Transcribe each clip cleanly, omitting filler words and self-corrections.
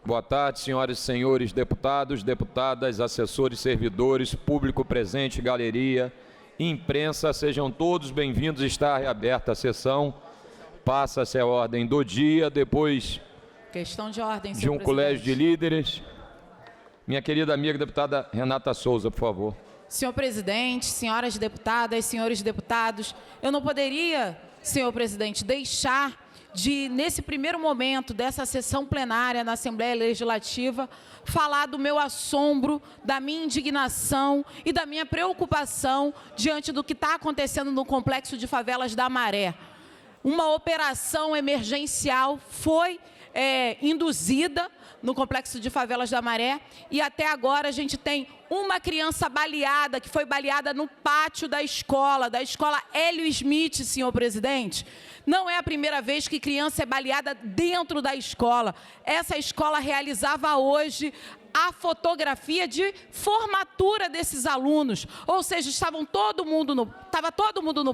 Boa tarde, senhoras e senhores deputados, deputadas, assessores, servidores, público presente, galeria, imprensa, sejam todos bem-vindos. Está reaberta a sessão. Passa-se a ordem do dia, depois questão de ordem, de senhor um colégio de líderes. Minha querida amiga deputada Renata Souza, por favor. Senhor presidente, senhoras deputadas, senhores deputados, eu não poderia, senhor presidente, deixar de, nesse primeiro momento dessa sessão plenária na Assembleia Legislativa, falar do meu assombro, da minha indignação e da minha preocupação diante do que está acontecendo no Complexo de Favelas da Maré. Uma operação emergencial foi induzida no Complexo de Favelas da Maré e até agora a gente tem uma criança baleada, que foi baleada no pátio da escola Hélio Smith, senhor presidente. Não é a primeira vez que criança é baleada dentro da escola. Essa escola realizava hoje a fotografia de formatura desses alunos, ou seja, estava todo mundo no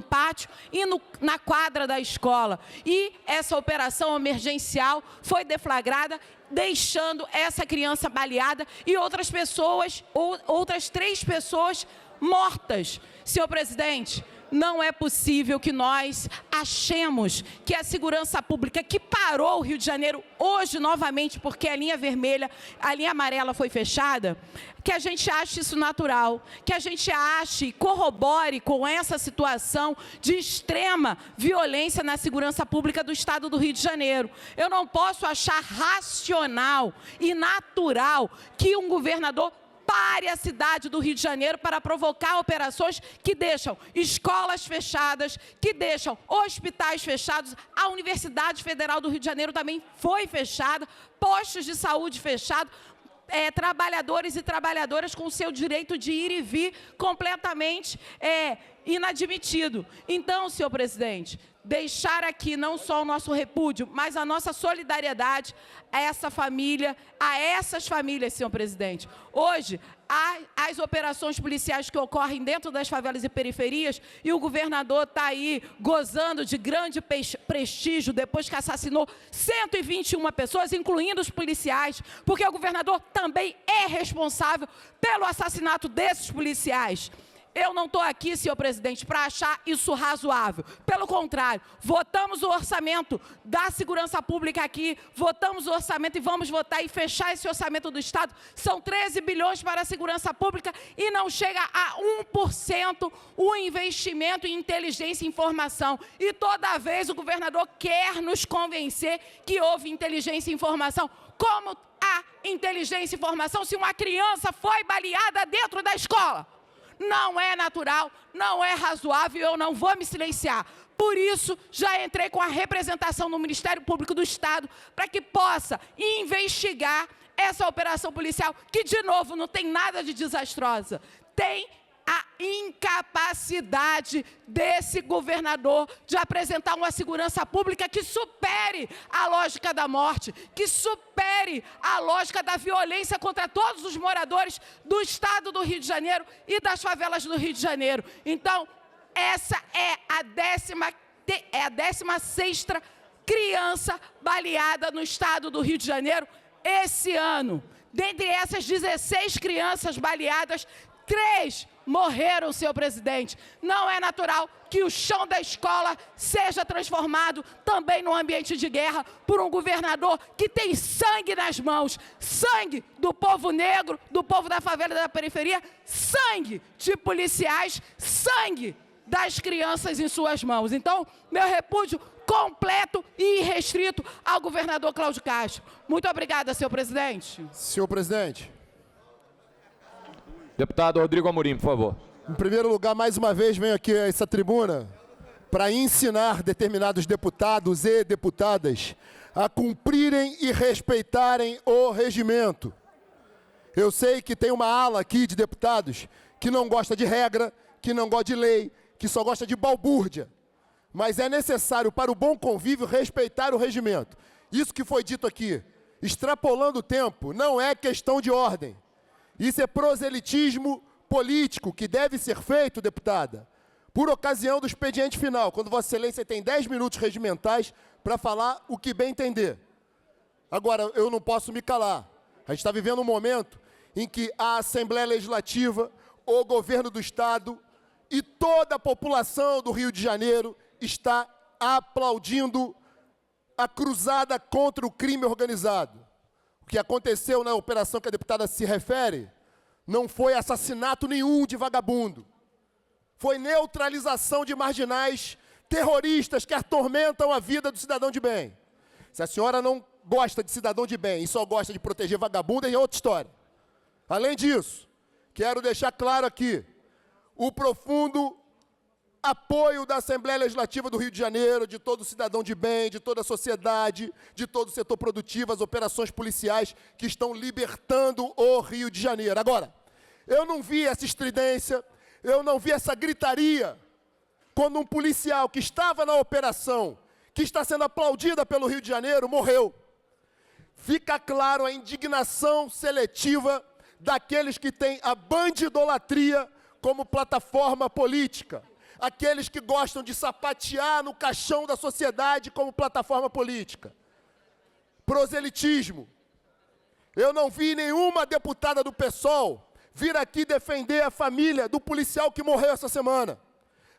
pátio e na quadra da escola. E essa operação emergencial foi deflagrada, deixando essa criança baleada e outras pessoas, outras 3 pessoas mortas. Senhor presidente, não é possível que nós achemos que a segurança pública, que parou o Rio de Janeiro hoje novamente, porque a linha vermelha, a linha amarela foi fechada, que a gente ache isso natural, que a gente ache e corrobore com essa situação de extrema violência na segurança pública do Estado do Rio de Janeiro. Eu não posso achar racional e natural que um governador pare a cidade do Rio de Janeiro para provocar operações que deixam escolas fechadas, que deixam hospitais fechados. A Universidade Federal do Rio de Janeiro também foi fechada, postos de saúde fechados, trabalhadores e trabalhadoras com o seu direito de ir e vir completamente inadmitido. Então, senhor presidente, deixar aqui não só o nosso repúdio, mas a nossa solidariedade a essa família, a essas famílias, senhor presidente. Hoje, as operações policiais que ocorrem dentro das favelas e periferias, e o governador está aí gozando de grande prestígio depois que assassinou 121 pessoas, incluindo os policiais, porque o governador também é responsável pelo assassinato desses policiais. Eu não estou aqui, senhor presidente, para achar isso razoável. Pelo contrário, votamos o orçamento da segurança pública aqui, votamos o orçamento e vamos votar e fechar esse orçamento do Estado. São 13 bilhões para a segurança pública e não chega a 1% o investimento em inteligência e informação. E toda vez o governador quer nos convencer que houve inteligência e informação. Como há inteligência e informação se uma criança foi baleada dentro da escola? Não é natural, não é razoável, eu não vou me silenciar. Por isso, já entrei com a representação no Ministério Público do Estado para que possa investigar essa operação policial, que, de novo, não tem nada de desastrosa. Tem a incapacidade desse governador de apresentar uma segurança pública que supere a lógica da morte, que supere a lógica da violência contra todos os moradores do Estado do Rio de Janeiro e das favelas do Rio de Janeiro. Então, essa é a 16ª criança baleada no Estado do Rio de Janeiro esse ano. Dentre essas 16 crianças baleadas, 3 morreram, senhor presidente. Não é natural que o chão da escola seja transformado também num ambiente de guerra por um governador que tem sangue nas mãos, sangue do povo negro, do povo da favela e da periferia, sangue de policiais, sangue das crianças em suas mãos. Então, meu repúdio completo e irrestrito ao governador Cláudio Castro. Muito obrigada, senhor presidente. Senhor presidente. Deputado Rodrigo Amorim, por favor. Em primeiro lugar, mais uma vez, venho aqui a essa tribuna para ensinar determinados deputados e deputadas a cumprirem e respeitarem o regimento. Eu sei que tem uma ala aqui de deputados que não gosta de regra, que não gosta de lei, que só gosta de balbúrdia. Mas é necessário, para o bom convívio, respeitar o regimento. Isso que foi dito aqui, extrapolando o tempo, não é questão de ordem. Isso é proselitismo político que deve ser feito, deputada, por ocasião do expediente final, quando Vossa Excelência tem 10 minutos regimentais para falar o que bem entender. Agora, eu não posso me calar. A gente está vivendo um momento em que a Assembleia Legislativa, o governo do Estado e toda a população do Rio de Janeiro está aplaudindo a cruzada contra o crime organizado. O que aconteceu na operação que a deputada se refere não foi assassinato nenhum de vagabundo. Foi neutralização de marginais terroristas que atormentam a vida do cidadão de bem. Se a senhora não gosta de cidadão de bem e só gosta de proteger vagabundo, é outra história. Além disso, quero deixar claro aqui o profundo apoio da Assembleia Legislativa do Rio de Janeiro, de todo cidadão de bem, de toda a sociedade, de todo o setor produtivo, as operações policiais que estão libertando o Rio de Janeiro. Agora, eu não vi essa estridência, eu não vi essa gritaria quando um policial que estava na operação, que está sendo aplaudida pelo Rio de Janeiro, morreu. Fica claro a indignação seletiva daqueles que têm a bandidolatria como plataforma política. Aqueles que gostam de sapatear no caixão da sociedade como plataforma política. Proselitismo. Eu não vi nenhuma deputada do PSOL vir aqui defender a família do policial que morreu essa semana.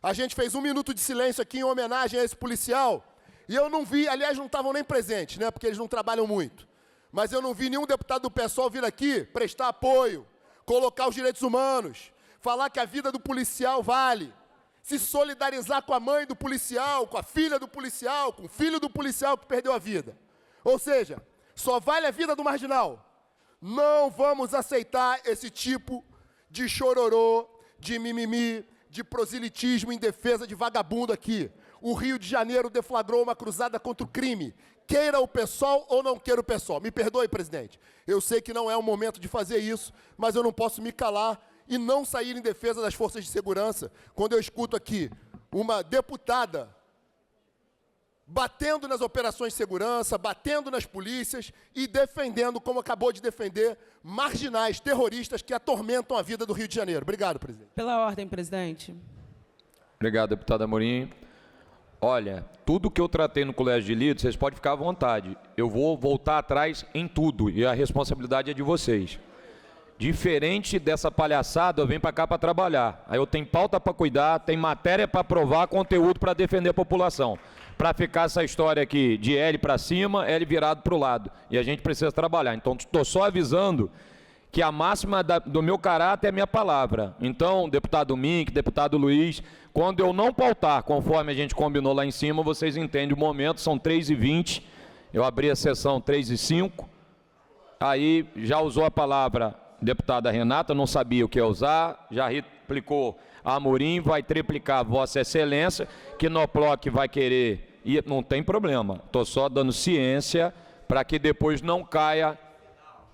A gente fez 1 minuto de silêncio aqui em homenagem a esse policial, e eu não vi, aliás, não estavam nem presentes, né, porque eles não trabalham muito. Mas eu não vi nenhum deputado do PSOL vir aqui prestar apoio, colocar os direitos humanos, falar que a vida do policial vale, se solidarizar com a mãe do policial, com a filha do policial, com o filho do policial que perdeu a vida. Ou seja, só vale a vida do marginal. Não vamos aceitar esse tipo de chororô, de mimimi, de proselitismo em defesa de vagabundo aqui. O Rio de Janeiro deflagrou uma cruzada contra o crime. Queira o PSOL ou não queira o PSOL. Me perdoe, presidente. Eu sei que não é o momento de fazer isso, mas eu não posso me calar e não sair em defesa das forças de segurança quando eu escuto aqui uma deputada batendo nas operações de segurança, batendo nas polícias e defendendo, como acabou de defender, marginais terroristas que atormentam a vida do Rio de Janeiro. Obrigado, presidente. Pela ordem, presidente. Obrigado, deputada Amorim. Olha, tudo que eu tratei no Colégio de Líderes, vocês podem ficar à vontade. Eu vou voltar atrás em tudo e a responsabilidade é de vocês. Diferente dessa palhaçada, eu venho para cá para trabalhar. Aí eu tenho pauta para cuidar, tenho matéria para aprovar, conteúdo para defender a população. Para ficar essa história aqui de L para cima, L virado para o lado. E a gente precisa trabalhar. Então, estou só avisando que a máxima do meu caráter é a minha palavra. Então, deputado Mink, deputado Luiz, quando eu não pautar, conforme a gente combinou lá em cima, vocês entendem o momento, são 3h20, eu abri a sessão 3h05, aí já usou a palavra deputada Renata, não sabia o que ia usar, já replicou a Amorim, vai triplicar Vossa Excelência, que no Ploc vai querer, e não tem problema, estou só dando ciência para que depois não caia.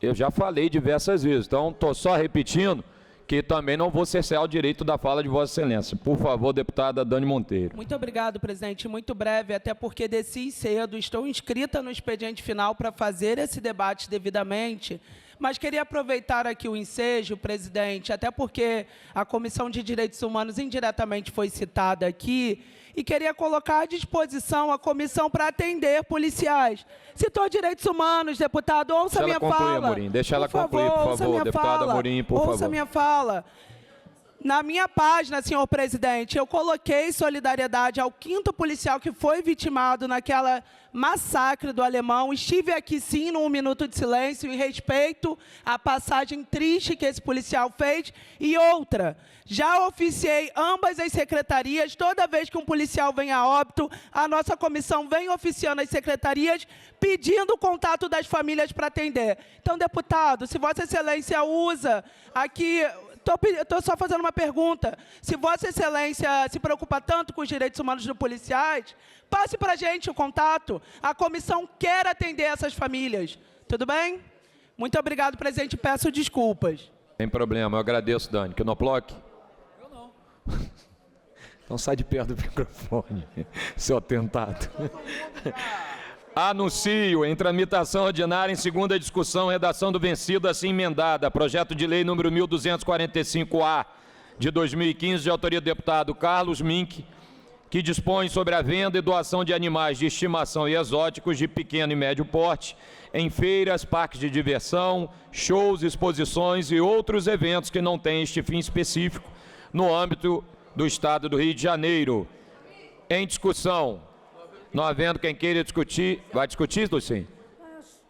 Eu já falei diversas vezes, então estou só repetindo que também não vou cercear o direito da fala de Vossa Excelência. Por favor, deputada Dani Monteiro. Muito obrigado, presidente. Muito breve, até porque desci cedo, estou inscrita no expediente final para fazer esse debate devidamente, mas queria aproveitar aqui o ensejo, presidente, até porque a Comissão de Direitos Humanos indiretamente foi citada aqui, e queria colocar à disposição a comissão para atender policiais. Citou direitos humanos, deputado, ouça minha fala. Deixa ela concluir, Amorim. Deixa ela concluir, por favor. Deputada Amorim, por favor. Ouça minha fala. Na minha página, senhor presidente, eu coloquei solidariedade ao 5º policial que foi vitimado naquela massacre do Alemão. Estive aqui, sim, num minuto de silêncio, em respeito à passagem triste que esse policial fez. E outra, já oficiei ambas as secretarias. Toda vez que um policial vem a óbito, a nossa comissão vem oficiando as secretarias, pedindo o contato das famílias para atender. Então, deputado, se Vossa Excelência usa aqui... Estou só fazendo uma pergunta. Se Vossa Excelência se preocupa tanto com os direitos humanos dos policiais, passe para a gente o contato. A comissão quer atender essas famílias. Tudo bem? Muito obrigado, presidente. Peço desculpas. Tem problema. Eu agradeço, Dani. Que no Ploc? Eu não. Então sai de perto do microfone, seu atentado. Anuncio em tramitação ordinária em segunda discussão, redação do vencido assim emendada, projeto de lei número 1245-A de 2015, de autoria do deputado Carlos Mink, que dispõe sobre a venda e doação de animais de estimação e exóticos de pequeno e médio porte em feiras, parques de diversão, shows, exposições e outros eventos que não têm este fim específico no âmbito do Estado do Rio de Janeiro. Em discussão. Não havendo quem queira discutir. Vai discutir, Lucinha?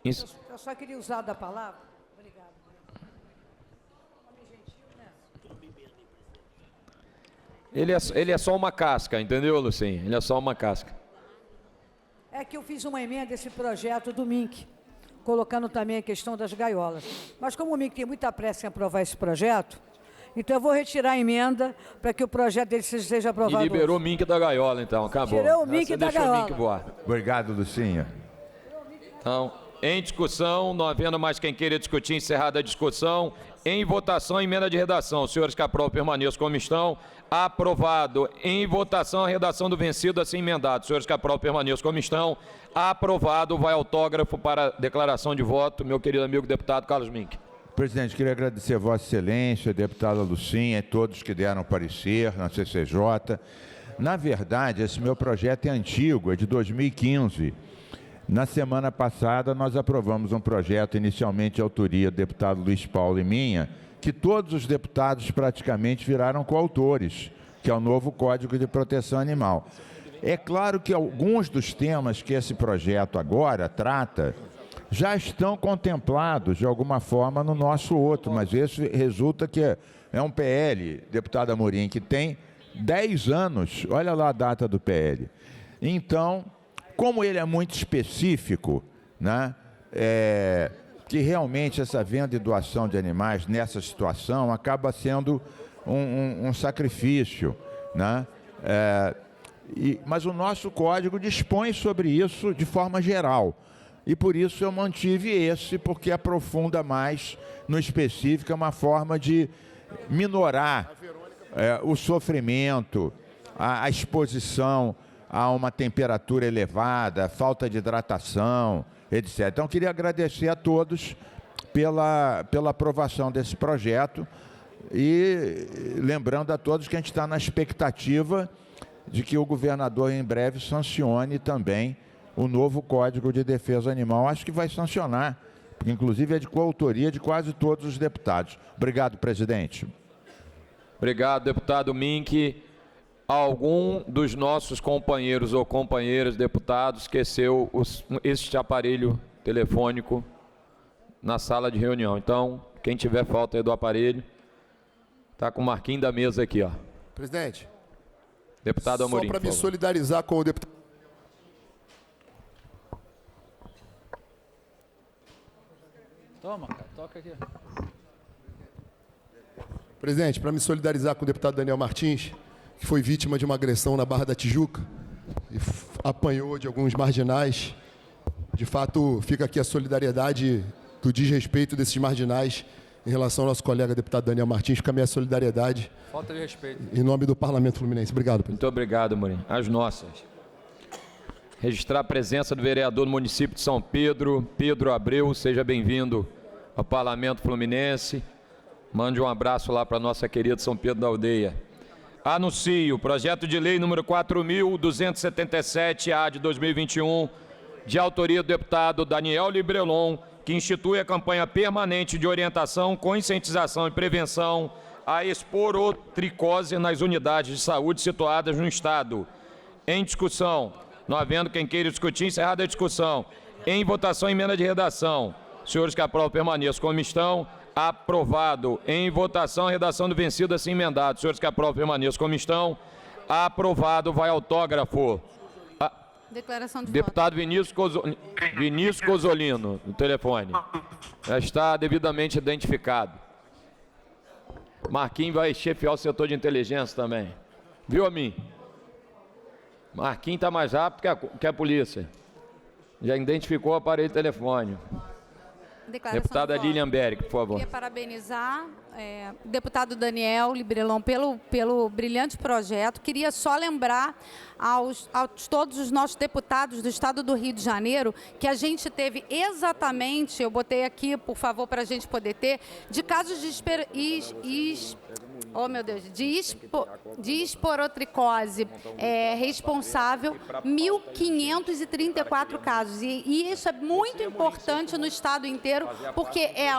Eu só queria usar da palavra. Obrigada. Ele é só uma casca, entendeu, Lucinha? Ele é só uma casca. É que eu fiz uma emenda desse projeto do MINC, colocando também a questão das gaiolas. Mas como o MINC tem muita pressa em aprovar esse projeto, então eu vou retirar a emenda para que o projeto dele seja aprovado. E liberou o hoje. MINC da gaiola, então, acabou. Tirou o MINC Você da deixou gaiola. o MINC voar. Obrigado, Lucinha. Então, em discussão, não havendo mais quem queira discutir, encerrada a discussão. Em votação, emenda de redação. Os senhores que aprovam permaneçam como estão. Aprovado. Em votação, a redação do vencido assim emendado. Os senhores que aprovam permaneçam como estão. Aprovado. Vai autógrafo para declaração de voto. Meu querido amigo deputado Carlos Mink. Presidente, queria agradecer a Vossa Excelência, a deputada Lucinha e todos que deram parecer na CCJ. Na verdade, esse meu projeto é antigo, é de 2015. Na semana passada, nós aprovamos um projeto inicialmente de autoria do deputado Luiz Paulo e minha, que todos os deputados praticamente viraram coautores, que é o novo Código de Proteção Animal. É claro que alguns dos temas que esse projeto agora trata já estão contemplados de alguma forma no nosso outro, mas esse resulta que é um PL, deputada Amorim, que tem 10 anos, olha lá a data do PL. Então, como ele é muito específico, né, que realmente essa venda e doação de animais nessa situação acaba sendo um sacrifício, né? Mas o nosso código dispõe sobre isso de forma geral. E por isso eu mantive esse, porque aprofunda mais no específico, é uma forma de minorar o sofrimento, a exposição a uma temperatura elevada, a falta de hidratação, etc. Então, queria agradecer a todos pela aprovação desse projeto e lembrando a todos que a gente está na expectativa de que o governador em breve sancione também o novo Código de Defesa Animal. Acho que vai sancionar, porque inclusive é de coautoria de quase todos os deputados. Obrigado, presidente. Obrigado, deputado Mink. Algum dos nossos companheiros ou companheiras deputados esqueceu este aparelho telefônico na sala de reunião. Então, quem tiver falta aí do aparelho, está com o marquinho da mesa aqui, ó. Presidente. Deputado Amorim. Só para me solidarizar com o deputado. Toma, cara, toca aqui. Presidente, para me solidarizar com o deputado Daniel Martins, que foi vítima de uma agressão na Barra da Tijuca e apanhou de alguns marginais. De fato, fica aqui a solidariedade do desrespeito desses marginais em relação ao nosso colega deputado Daniel Martins. Fica a minha solidariedade. Falta de respeito. Em nome do Parlamento Fluminense. Obrigado, presidente. Muito obrigado, Amorim. As nossas. Registrar a presença do vereador do município de São Pedro, Pedro Abreu. Seja bem-vindo ao Parlamento Fluminense. Mande um abraço lá para a nossa querida São Pedro da Aldeia. Anuncio o projeto de lei número 4.277-A de 2021, de autoria do deputado Daniel Librelon, que institui a campanha permanente de orientação, conscientização e prevenção à esporotricose nas unidades de saúde situadas no Estado. Em discussão, não havendo quem queira discutir, encerrada a discussão. Em votação, emenda de redação. Senhores que aprovam, permaneçam como estão. Aprovado. Em votação, redação do vencido assim emendado. Senhores que aprovam, permaneçam como estão. Aprovado. Vai autógrafo. Declaração de Deputado Vinícius Cozzolino, no telefone. Já está devidamente identificado. Marquinhos vai chefiar o setor de inteligência também. Viu, a mim? Marquinhos está mais rápido que a polícia. Já identificou o aparelho de telefone. Deputada Lilian Berg, por favor. Queria parabenizar o deputado Daniel Librelon pelo brilhante projeto. Queria só lembrar aos todos os nossos deputados do Estado do Rio de Janeiro que a gente teve exatamente, eu botei aqui, por favor, para a gente poder ter, de casos de oh meu Deus, de esporotricose responsável, 1.534 casos. E isso é muito importante no estado inteiro, porque é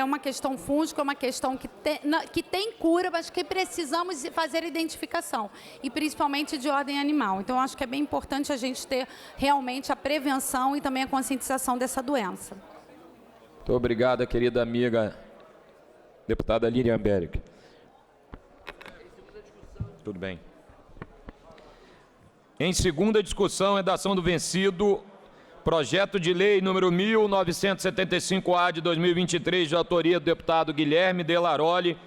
uma questão fúngica, é uma questão que tem cura, mas que precisamos fazer identificação, e principalmente de ordem animal. Então, acho que é bem importante a gente ter realmente a prevenção e também a conscientização dessa doença. Muito obrigado, querida amiga deputada Lilian Beric. Tudo bem. Em segunda discussão, redação do vencido, projeto de lei número 1975-A de 2023, de autoria do deputado Guilherme Delaroli,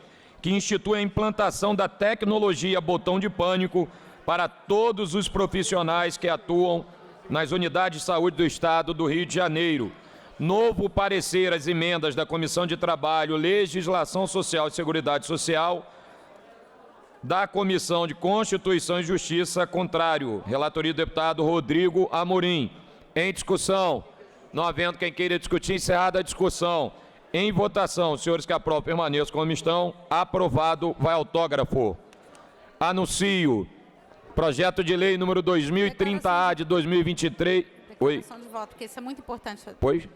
que institui a implantação da tecnologia botão de pânico para todos os profissionais que atuam nas unidades de saúde do Estado do Rio de Janeiro. Novo parecer às emendas da Comissão de Trabalho, Legislação Social e Seguridade Social, da Comissão de Constituição e Justiça, contrário. Relatoria do deputado Rodrigo Amorim. Em discussão, não havendo quem queira discutir, encerrada a discussão. Em votação, os senhores que aprovam permaneçam como estão. Aprovado, vai autógrafo. Anuncio projeto de lei número 2030-A de 2023. Oi. Declaração de voto, porque isso é muito importante. Pois?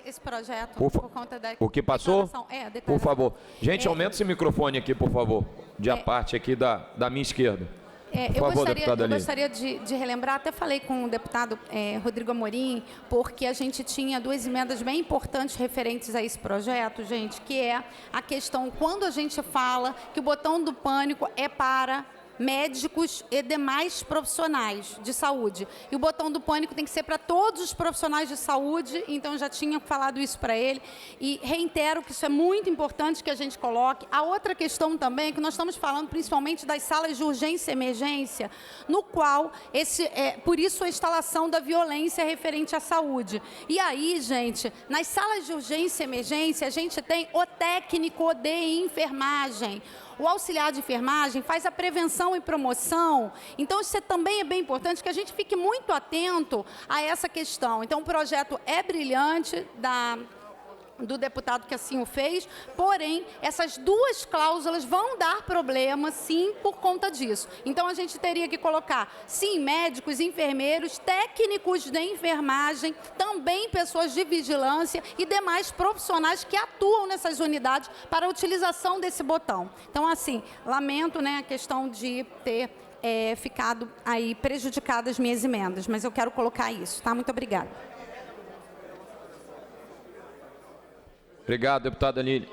Esse projeto, por conta da... O que passou? Declaração. Por favor. Gente, aumenta esse microfone aqui, por favor. De a parte aqui da minha esquerda. Eu gostaria de relembrar, até falei com o deputado Rodrigo Amorim, porque a gente tinha duas emendas bem importantes referentes a esse projeto, gente, que é a questão, quando a gente fala que o botão do pânico é para médicos e demais profissionais de saúde. E o botão do pânico tem que ser para todos os profissionais de saúde, então já tinha falado isso para ele. E reitero que isso é muito importante que a gente coloque. A outra questão também é que nós estamos falando principalmente das salas de urgência e emergência, no qual, por isso a instalação da violência referente à saúde. E aí, gente, nas salas de urgência e emergência, a gente tem o técnico de enfermagem. O auxiliar de enfermagem faz a prevenção e promoção. Então, isso também é bem importante que a gente fique muito atento a essa questão. Então, o projeto é brilhante do deputado que assim o fez, porém, essas duas cláusulas vão dar problema, sim, por conta disso. Então, a gente teria que colocar, sim, médicos, enfermeiros, técnicos de enfermagem, também pessoas de vigilância e demais profissionais que atuam nessas unidades para a utilização desse botão. Então, assim, lamento, né, a questão de ter ficado aí prejudicadas as minhas emendas, mas eu quero colocar isso, tá? Muito obrigada. Obrigado, deputada Lilian.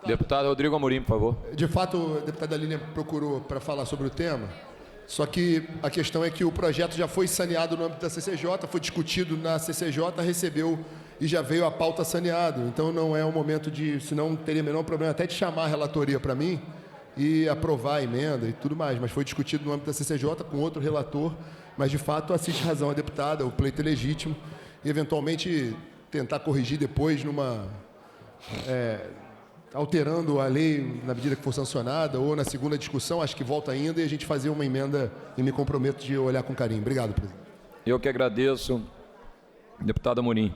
Deputado Rodrigo Amorim, por favor. De fato, a deputada Lilian procurou para falar sobre o tema, só que a questão é que o projeto já foi saneado no âmbito da CCJ, foi discutido na CCJ, recebeu e já veio a pauta saneado. Então, não é um momento de, senão teria menor problema até de chamar a relatoria para mim e aprovar a emenda e tudo mais, mas foi discutido no âmbito da CCJ com outro relator, mas, de fato, assiste razão a deputada, o pleito é legítimo e, eventualmente, tentar corrigir depois alterando a lei na medida que for sancionada ou na segunda discussão, acho que volta ainda e a gente fazer uma emenda e me comprometo de olhar com carinho. Obrigado, presidente. Eu que agradeço, deputado Amorim.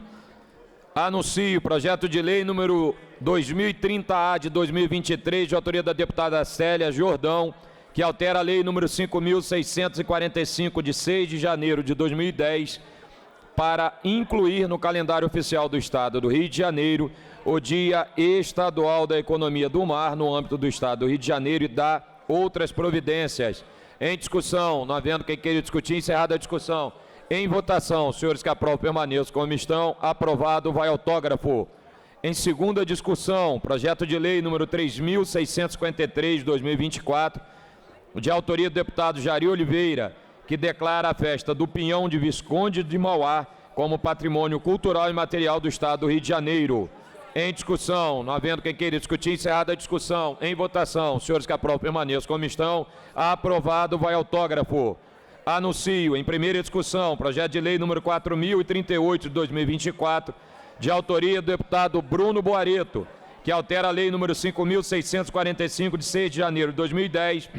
Anuncio o projeto de lei número 2030-A de 2023, de autoria da deputada Célia Jordão, que altera a lei número 5.645, de 6 de janeiro de 2010, para incluir no calendário oficial do Estado do Rio de Janeiro o Dia Estadual da Economia do Mar no âmbito do Estado do Rio de Janeiro e dar outras providências. Em discussão, não havendo quem queira discutir, encerrada a discussão. Em votação, os senhores que aprovam permaneçam como estão. Aprovado, vai autógrafo. Em segunda discussão, projeto de lei número 3.653 de 2024, de autoria do deputado Jari Oliveira, que declara a festa do Pinhão de Visconde de Mauá como patrimônio cultural e material do Estado do Rio de Janeiro. Em discussão, não havendo quem queira discutir, encerrada a discussão. Em votação, os senhores que aprovam permaneçam como estão. Aprovado, vai autógrafo. Anuncio, em primeira discussão, projeto de lei número 4.038 de 2024, de autoria do deputado Bruno Boareto, que altera a lei número 5.645 de 6 de janeiro de 2010,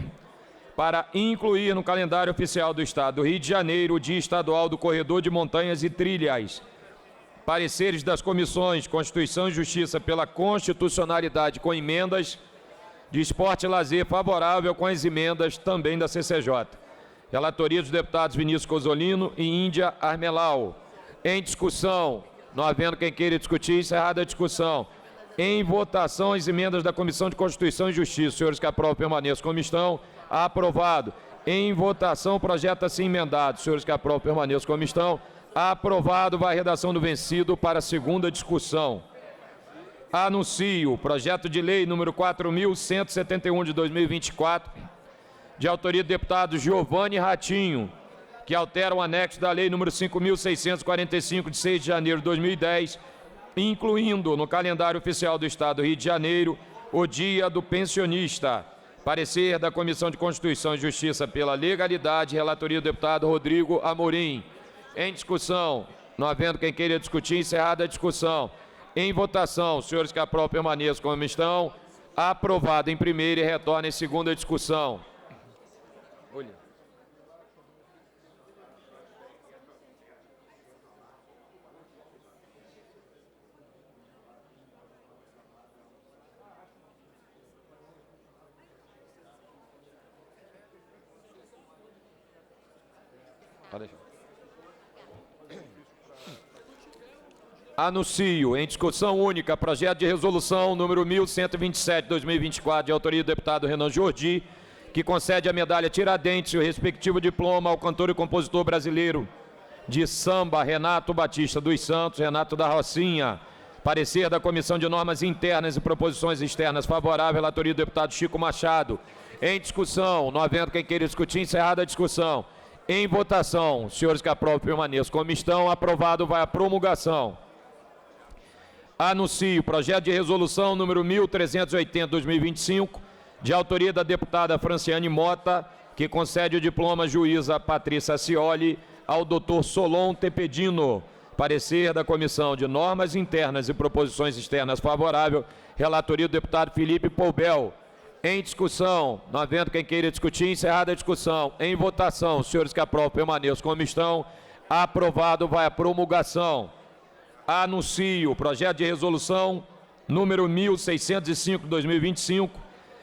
para incluir no calendário oficial do Estado do Rio de Janeiro o Dia Estadual do Corredor de Montanhas e Trilhas. Pareceres das comissões Constituição e Justiça pela constitucionalidade com emendas de Esporte e Lazer, favorável com as emendas também da CCJ. Relatoria dos deputados Vinícius Cozzolino e Índia Armelau. Em discussão, não havendo quem queira discutir, encerrada a discussão. Em votação, as emendas da Comissão de Constituição e Justiça. Senhores que aprovam, permaneçam como estão. Aprovado. Em votação, o projeto assim emendado. Senhores que aprovam, permaneçam como estão. Aprovado. Vai a redação do vencido para a segunda discussão. Anuncio o projeto de lei número 4.171 de 2024, de autoria do deputado Giovanni Ratinho, que altera o anexo da lei número 5.645 de 6 de janeiro de 2010, incluindo no calendário oficial do Estado do Rio de Janeiro o Dia do Pensionista. Parecer da Comissão de Constituição e Justiça pela Legalidade, relatoria do deputado Rodrigo Amorim. Em discussão, não havendo quem queira discutir, encerrada a discussão. Em votação, os senhores que aprovam permaneçam como estão. Aprovado em primeira e retorna em segunda discussão. Olha. Anuncio em discussão única projeto de resolução número 1127 de 2024, de autoria do deputado Renan Jordi, que concede a medalha Tiradentes e o respectivo diploma ao cantor e compositor brasileiro de samba Renato Batista dos Santos, Renato da Rocinha. Parecer da Comissão de Normas Internas e Proposições Externas favorável, relatoria do deputado Chico Machado. Em discussão, não havendo quem queira discutir, encerrada a discussão. Em votação, os senhores que aprovam permaneçam como estão. Aprovado, vai a promulgação. Anuncio o projeto de resolução número 1380 de 2025, de autoria da deputada Franciane Mota, que concede o diploma juíza Patrícia Cioli ao doutor Solon Tepedino. Parecer da Comissão de Normas Internas e Proposições Externas favorável, relatoria do deputado Felipe Poubel. Em discussão, não havendo quem queira discutir, encerrada a discussão. Em votação, os senhores que aprovam permaneçam como estão. Aprovado, vai a promulgação. Anuncio o projeto de resolução número 1605 de 2025,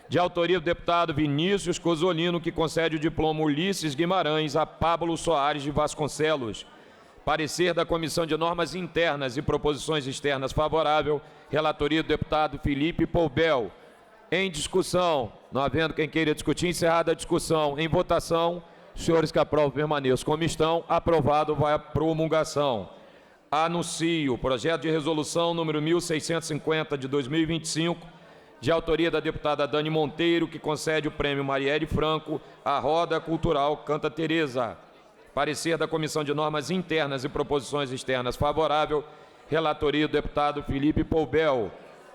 de autoria do deputado Vinícius Cozzolino, que concede o diploma Ulisses Guimarães a Pablo Soares de Vasconcelos. Parecer da Comissão de Normas Internas e Proposições Externas favorável, relatoria do deputado Felipe Poubel. Em discussão, não havendo quem queira discutir, encerrada a discussão. Em votação, os senhores que aprovam permaneçam como estão. Aprovado, vai a promulgação. Anuncio o projeto de resolução número 1650 de 2025, de autoria da deputada Dani Monteiro, que concede o prêmio Marielle Franco à Roda Cultural Canta Teresa. Parecer da Comissão de Normas Internas e Proposições Externas favorável, relatoria do deputado Felipe Poubel.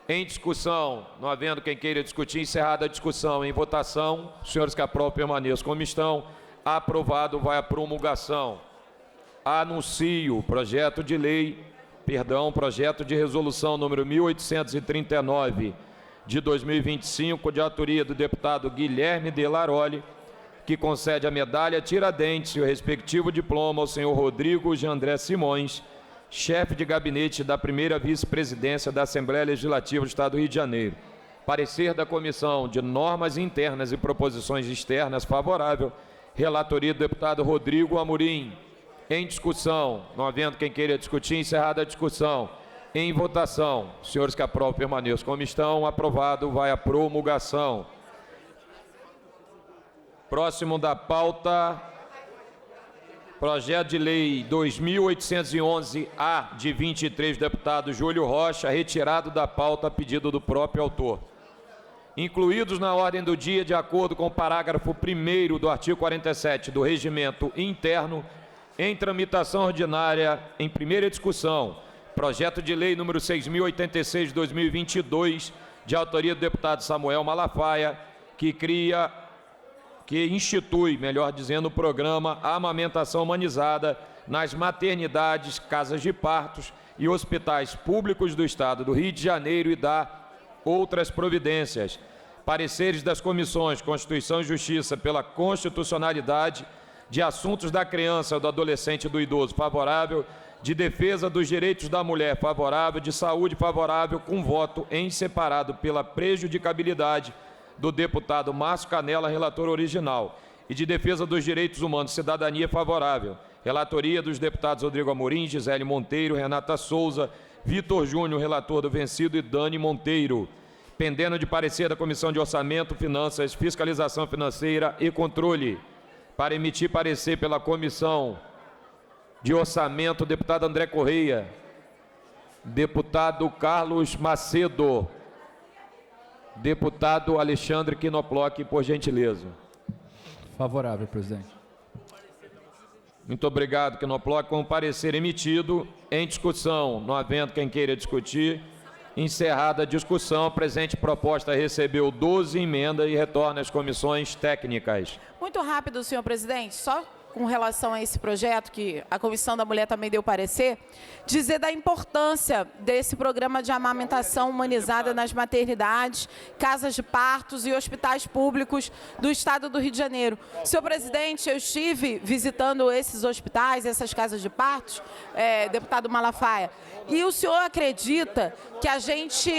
Em discussão, não havendo quem queira discutir, encerrada a discussão. Em votação, os senhores que aprovam permaneçam como estão. Aprovado, vai a promulgação. Anuncio o projeto de resolução número 1839 de 2025, de autoria do deputado Guilherme Delaroli, que concede a medalha Tiradentes e o respectivo diploma ao senhor Rodrigo Jandré Simões, chefe de gabinete da primeira vice-presidência da Assembleia Legislativa do Estado do Rio de Janeiro. Parecer da Comissão de Normas Internas e Proposições Externas favorável, relatoria do deputado Rodrigo Amorim. Em discussão, não havendo quem queira discutir, encerrada a discussão. Em votação, os senhores que aprovam permaneçam como estão. Aprovado, vai a promulgação. Próximo da pauta, projeto de lei 2811-A, de 23, deputado Júlio Rocha, retirado da pauta a pedido do próprio autor. Incluídos na ordem do dia, de acordo com o parágrafo 1º do artigo 47 do Regimento Interno, em tramitação ordinária, em primeira discussão, projeto de lei número 6.086 de 2022, de autoria do deputado Samuel Malafaia, que institui, melhor dizendo, o programa Amamentação Humanizada nas maternidades, casas de partos e hospitais públicos do Estado do Rio de Janeiro e dá outras providências. Pareceres das comissões Constituição e Justiça pela constitucionalidade, de assuntos da criança, do adolescente e do idoso favorável, de defesa dos direitos da mulher favorável, de saúde favorável, com voto em separado pela prejudicabilidade do deputado Márcio Canela, relator original, e de Defesa dos Direitos Humanos e Cidadania favorável. Relatoria dos deputados Rodrigo Amorim, Gisele Monteiro, Renata Souza, Vitor Júnior, relator do vencido, e Dani Monteiro. Pendendo de parecer da Comissão de Orçamento, Finanças, Fiscalização Financeira e Controle. Para emitir parecer pela Comissão de Orçamento, deputado André Correia, deputado Carlos Macedo, deputado Alexandre Quinoploc, por gentileza. Favorável, presidente. Muito obrigado, Quinoploc. Com o parecer emitido, em discussão, não havendo quem queira discutir, encerrada a discussão, a presente proposta recebeu 12 emendas e retorna às comissões técnicas. Muito rápido, senhor presidente, só com relação a esse projeto, que a Comissão da Mulher também deu parecer, dizer da importância desse programa de amamentação humanizada nas maternidades, casas de partos e hospitais públicos do Estado do Rio de Janeiro. Senhor presidente, eu estive visitando esses hospitais, essas casas de partos, deputado Malafaia, e o senhor acredita que a gente,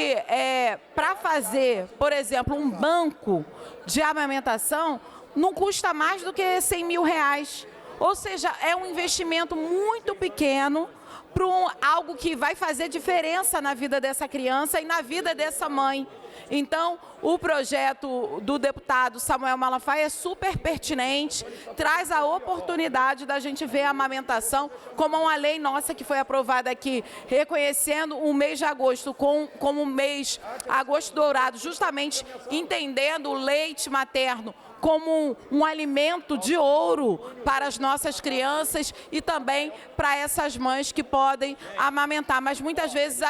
para fazer, por exemplo, um banco de amamentação, não custa mais do que R$100 mil. Ou seja, é um investimento muito pequeno para algo que vai fazer diferença na vida dessa criança e na vida dessa mãe. Então, o projeto do deputado Samuel Malafaia é super pertinente, traz a oportunidade da gente ver a amamentação como uma lei nossa que foi aprovada aqui, reconhecendo o mês de agosto como mês agosto dourado, justamente entendendo o leite materno como um alimento de ouro para as nossas crianças e também para essas mães que podem amamentar, mas muitas vezes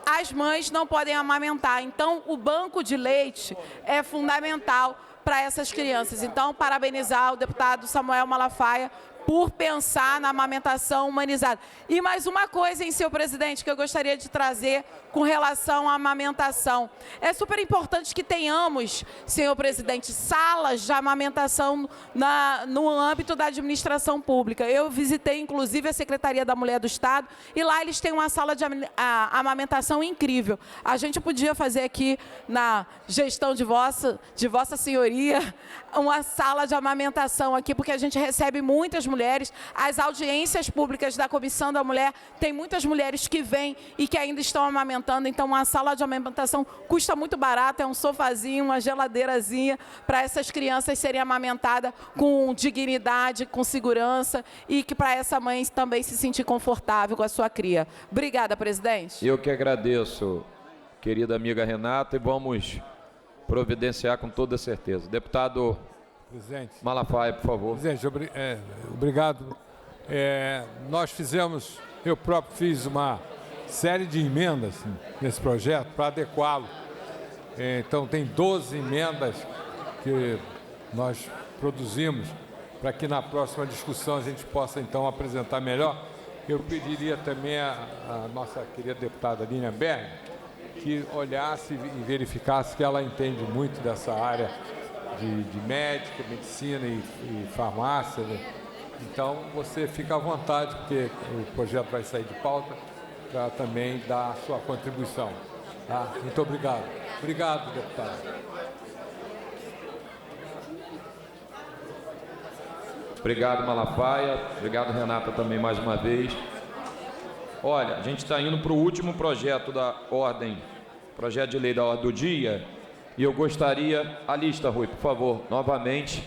as mães não podem amamentar. Então, o banco de leite é fundamental para essas crianças. Então, parabenizar o deputado Samuel Malafaia por pensar na amamentação humanizada. E mais uma coisa, hein, senhor presidente, que eu gostaria de trazer com relação à amamentação. É super importante que tenhamos, senhor presidente, salas de amamentação no âmbito da administração pública. Eu visitei, inclusive, a Secretaria da Mulher do Estado e lá eles têm uma sala de amamentação incrível. A gente podia fazer aqui, na gestão de vossa senhoria, uma sala de amamentação aqui, porque a gente recebe muitas mulheres. As audiências públicas da Comissão da Mulher, tem muitas mulheres que vêm e que ainda estão amamentando. Então, uma sala de amamentação custa muito barato, é um sofazinho, uma geladeirazinha, para essas crianças serem amamentadas com dignidade, com segurança, e que para essa mãe também se sentir confortável com a sua cria. Obrigada, presidente. Eu que agradeço, querida amiga Renata, e vamos providenciar com toda certeza. Deputado presidente Malafaia, por favor. Presidente, obrigado. Nós eu próprio fiz uma série de emendas nesse projeto para adequá-lo. Então, tem 12 emendas que nós produzimos para que na próxima discussão a gente possa, então, apresentar melhor. Eu pediria também a nossa querida deputada Línia Berg que olhasse e verificasse que ela entende muito dessa área de médica, medicina e farmácia, né? Então, você fica à vontade, porque o projeto vai sair de pauta, para também dar a sua contribuição. Tá? Muito obrigado. Obrigado, deputado. Obrigado, Malafaia. Obrigado, Renata, também mais uma vez. Olha, a gente está indo para o último projeto da ordem, projeto de lei da ordem do dia, e eu gostaria, a lista, Rui, por favor, novamente,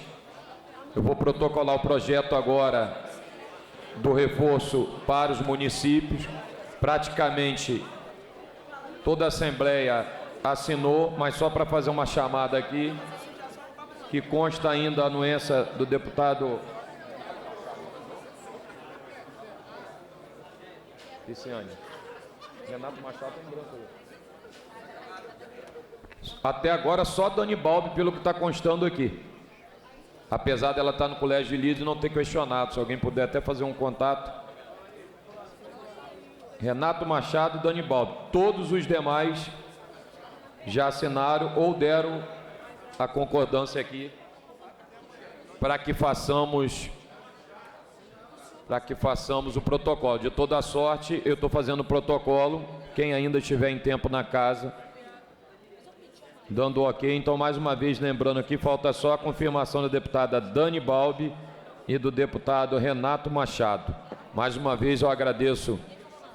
eu vou protocolar o projeto agora do reforço para os municípios. Praticamente toda a Assembleia assinou, mas só para fazer uma chamada aqui, que consta ainda a anuência do deputado Pisciani. Renato Machado tem branco aí. Até agora só Dani Balbi, pelo que está constando aqui. Apesar dela estar no colégio de líderes e não ter questionado, se alguém puder até fazer um contato. Renato Machado e Dani Balbi. Todos os demais já assinaram ou deram a concordância aqui para que façamos o protocolo. De toda sorte, eu estou fazendo o protocolo. Quem ainda estiver em tempo na casa, Dando ok, então mais uma vez lembrando aqui, falta só a confirmação da deputada Dani Balbi e do deputado Renato Machado. Mais uma vez eu agradeço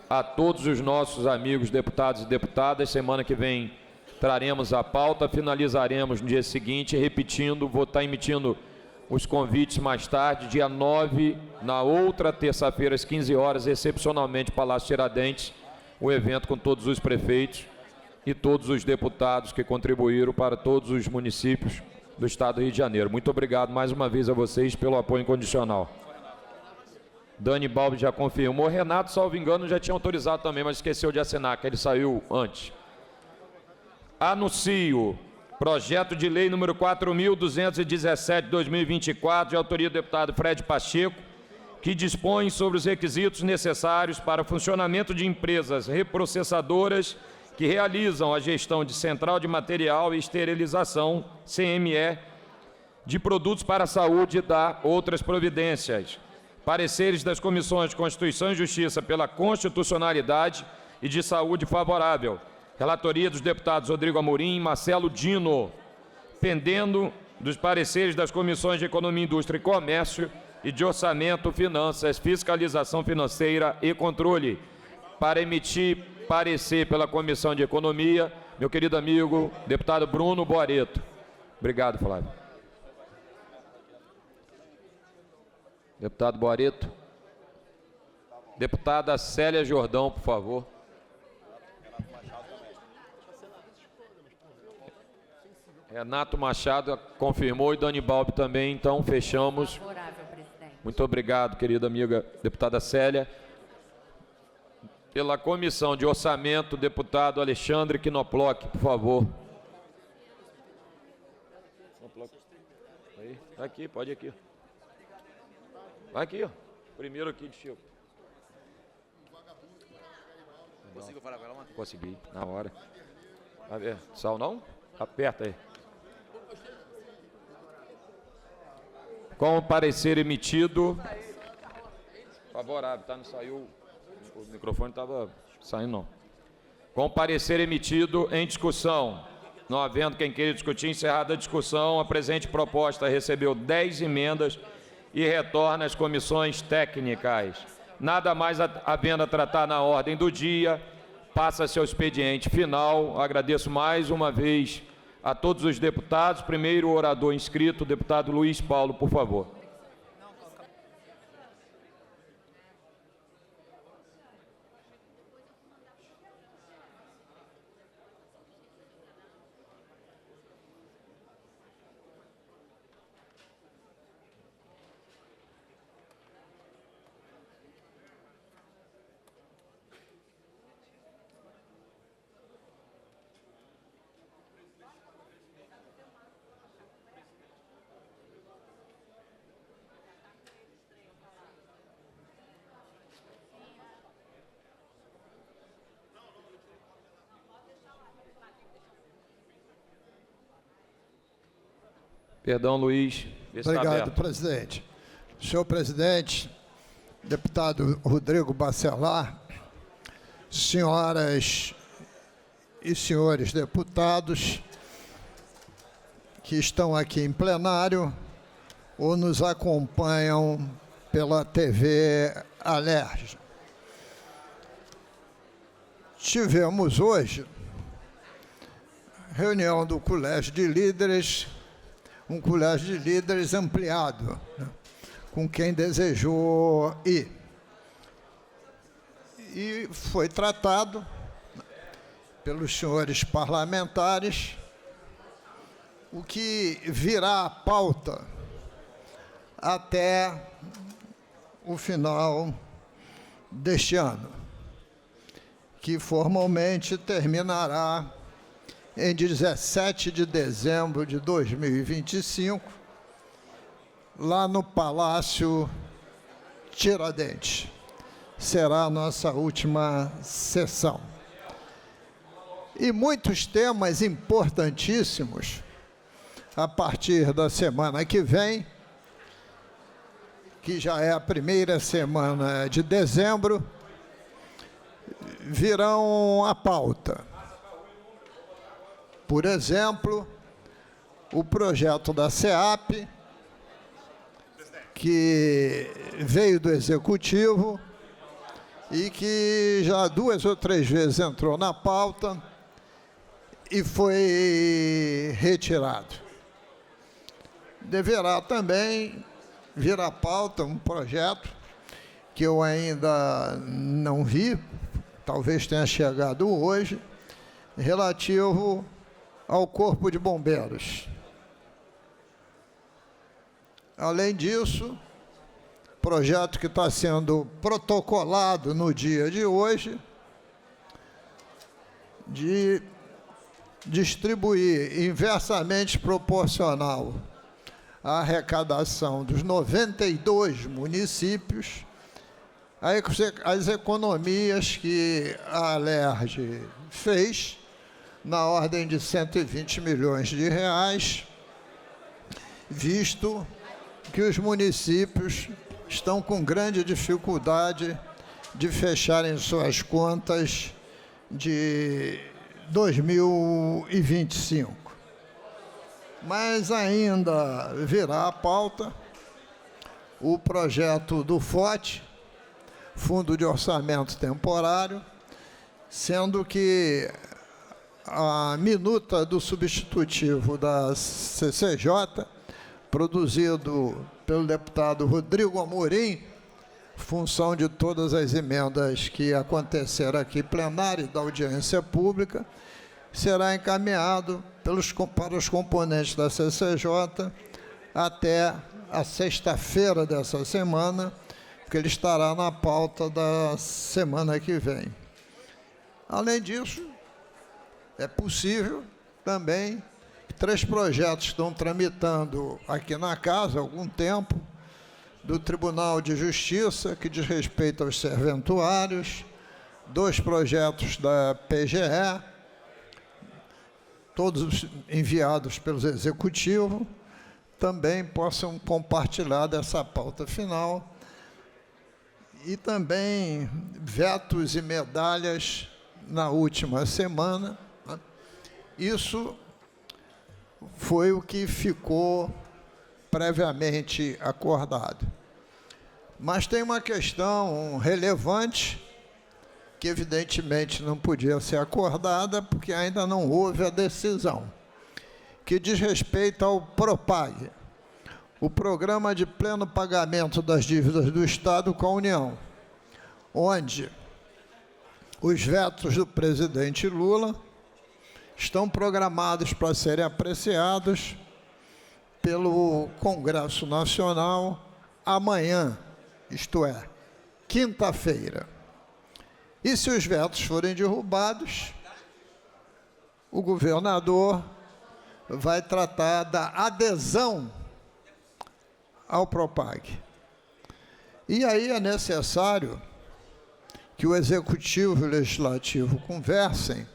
a todos os nossos amigos deputados e deputadas. Semana que vem traremos a pauta, finalizaremos no dia seguinte, repetindo, vou estar emitindo os convites mais tarde, dia 9, na outra terça-feira, às 15 horas, excepcionalmente, Palácio Tiradentes, o evento com todos os prefeitos e todos os deputados que contribuíram para todos os municípios do estado do Rio de Janeiro. Muito obrigado mais uma vez a vocês pelo apoio incondicional. Dani Balbi já confirmou. Renato, salvo engano, já tinha autorizado também, mas esqueceu de assinar, que ele saiu antes. Anuncio projeto de lei número 4.217/2024, de autoria do deputado Fred Pacheco, que dispõe sobre os requisitos necessários para o funcionamento de empresas reprocessadoras que realizam a gestão de central de material e esterilização, CME, de produtos para a saúde e da outras providências. Pareceres das comissões de Constituição e Justiça pela Constitucionalidade e de Saúde favorável. Relatoria dos deputados Rodrigo Amorim e Marcelo Dino. Pendendo dos pareceres das comissões de Economia, Indústria e Comércio e de Orçamento, Finanças, Fiscalização Financeira e Controle. Para emitir parecer pela Comissão de Economia, meu querido amigo, deputado Bruno Boareto. Obrigado, Flávio. Deputado Boareto. Deputada Célia Jordão, por favor. Renato Machado confirmou e Dani Balbi também, então fechamos. Favorável, presidente. Muito obrigado, querida amiga deputada Célia. Pela Comissão de Orçamento, deputado Alexandre Knoploch, por favor. Aí, aqui, pode ir aqui. Vai aqui, ó. Primeiro aqui de Chico. Conseguiu falar com ela ontem? Consegui, na hora. Vai ver, sal não? Aperta aí. Com o parecer emitido. Favorável, tá? Não saiu. O microfone estava saindo, não. Com o parecer emitido em discussão, não havendo quem queira discutir, encerrada a discussão, a presente proposta recebeu 10 emendas e retorna às comissões técnicas. Nada mais havendo a tratar na ordem do dia, passa-se ao expediente final. Agradeço mais uma vez a todos os deputados. Primeiro, o orador inscrito, o deputado Luiz Paulo, por favor. Perdão, Luiz. Obrigado, presidente. Senhor presidente, deputado Rodrigo Bacelar, senhoras e senhores deputados que estão aqui em plenário ou nos acompanham pela TV Alerj. Tivemos hoje reunião do Colégio de Líderes, um colégio de líderes ampliado, né, com quem desejou ir. E foi tratado pelos senhores parlamentares o que virá à pauta até o final deste ano, que formalmente terminará em 17 de dezembro de 2025, lá no Palácio Tiradentes. Será a nossa última sessão. E muitos temas importantíssimos, a partir da semana que vem, que já é a primeira semana de dezembro, virão à pauta. Por exemplo, o projeto da SEAP, que veio do Executivo e que já 2 ou 3 vezes entrou na pauta e foi retirado. Deverá também vir à pauta um projeto que eu ainda não vi, talvez tenha chegado hoje, relativo ao Corpo de Bombeiros. Além disso, projeto que está sendo protocolado no dia de hoje, de distribuir inversamente proporcional à arrecadação dos 92 municípios as economias que a Alerj fez, na ordem de 120 milhões de reais, visto que os municípios estão com grande dificuldade de fecharem suas contas de 2025. Mas ainda virá à pauta o projeto do FOT, Fundo de Orçamento Temporário, sendo que a minuta do substitutivo da CCJ, produzido pelo deputado Rodrigo Amorim, função de todas as emendas que aconteceram aqui plenário e da audiência pública, será encaminhado para os componentes da CCJ até a sexta-feira dessa semana, porque ele estará na pauta da semana que vem. Além disso, é possível também que 3 projetos estão tramitando aqui na casa há algum tempo, do Tribunal de Justiça, que diz respeito aos serventuários, 2 projetos da PGE, todos enviados pelo Executivo, também possam compartilhar dessa pauta final, e também vetos e medalhas na última semana. Isso foi o que ficou previamente acordado. Mas tem uma questão relevante, que evidentemente não podia ser acordada, porque ainda não houve a decisão, que diz respeito ao PROPAG, o Programa de Pleno Pagamento das Dívidas do Estado com a União, onde os vetos do presidente Lula estão programados para serem apreciados pelo Congresso Nacional amanhã, isto é, quinta-feira. E se os vetos forem derrubados, o governador vai tratar da adesão ao PROPAG. E aí é necessário que o Executivo e o Legislativo conversem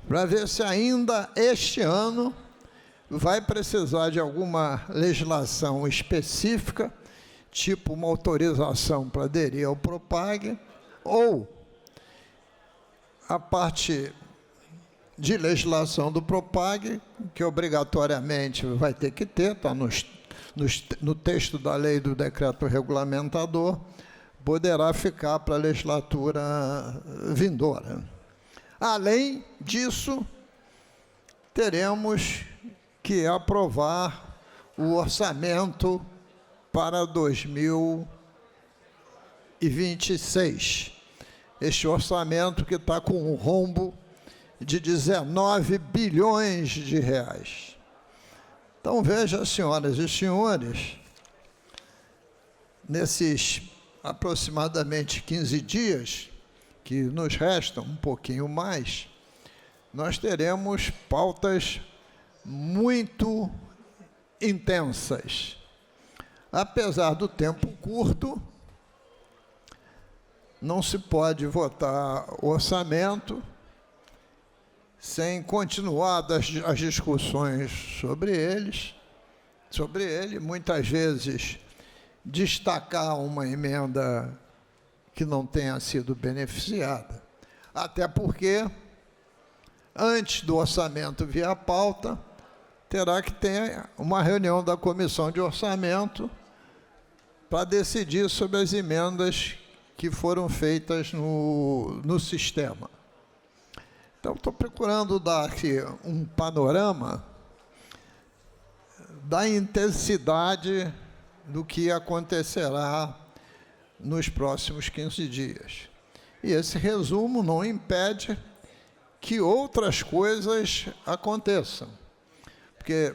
para ver se ainda este ano vai precisar de alguma legislação específica, tipo uma autorização para aderir ao PROPAG, ou a parte de legislação do PROPAG, que obrigatoriamente vai ter que ter, está no texto da lei do decreto regulamentador, poderá ficar para a legislatura vindoura. Além disso, teremos que aprovar o orçamento para 2026. Este orçamento que está com um rombo de 19 bilhões de reais. Então, veja, senhoras e senhores, nesses aproximadamente 15 dias que nos restam, um pouquinho mais, nós teremos pautas muito intensas. Apesar do tempo curto, não se pode votar orçamento sem continuar as discussões sobre ele, muitas vezes destacar uma emenda que não tenha sido beneficiada, até porque antes do orçamento vir à pauta, terá que ter uma reunião da Comissão de Orçamento para decidir sobre as emendas que foram feitas no sistema. Então, estou procurando dar aqui um panorama da intensidade do que acontecerá nos próximos 15 dias. E esse resumo não impede que outras coisas aconteçam, porque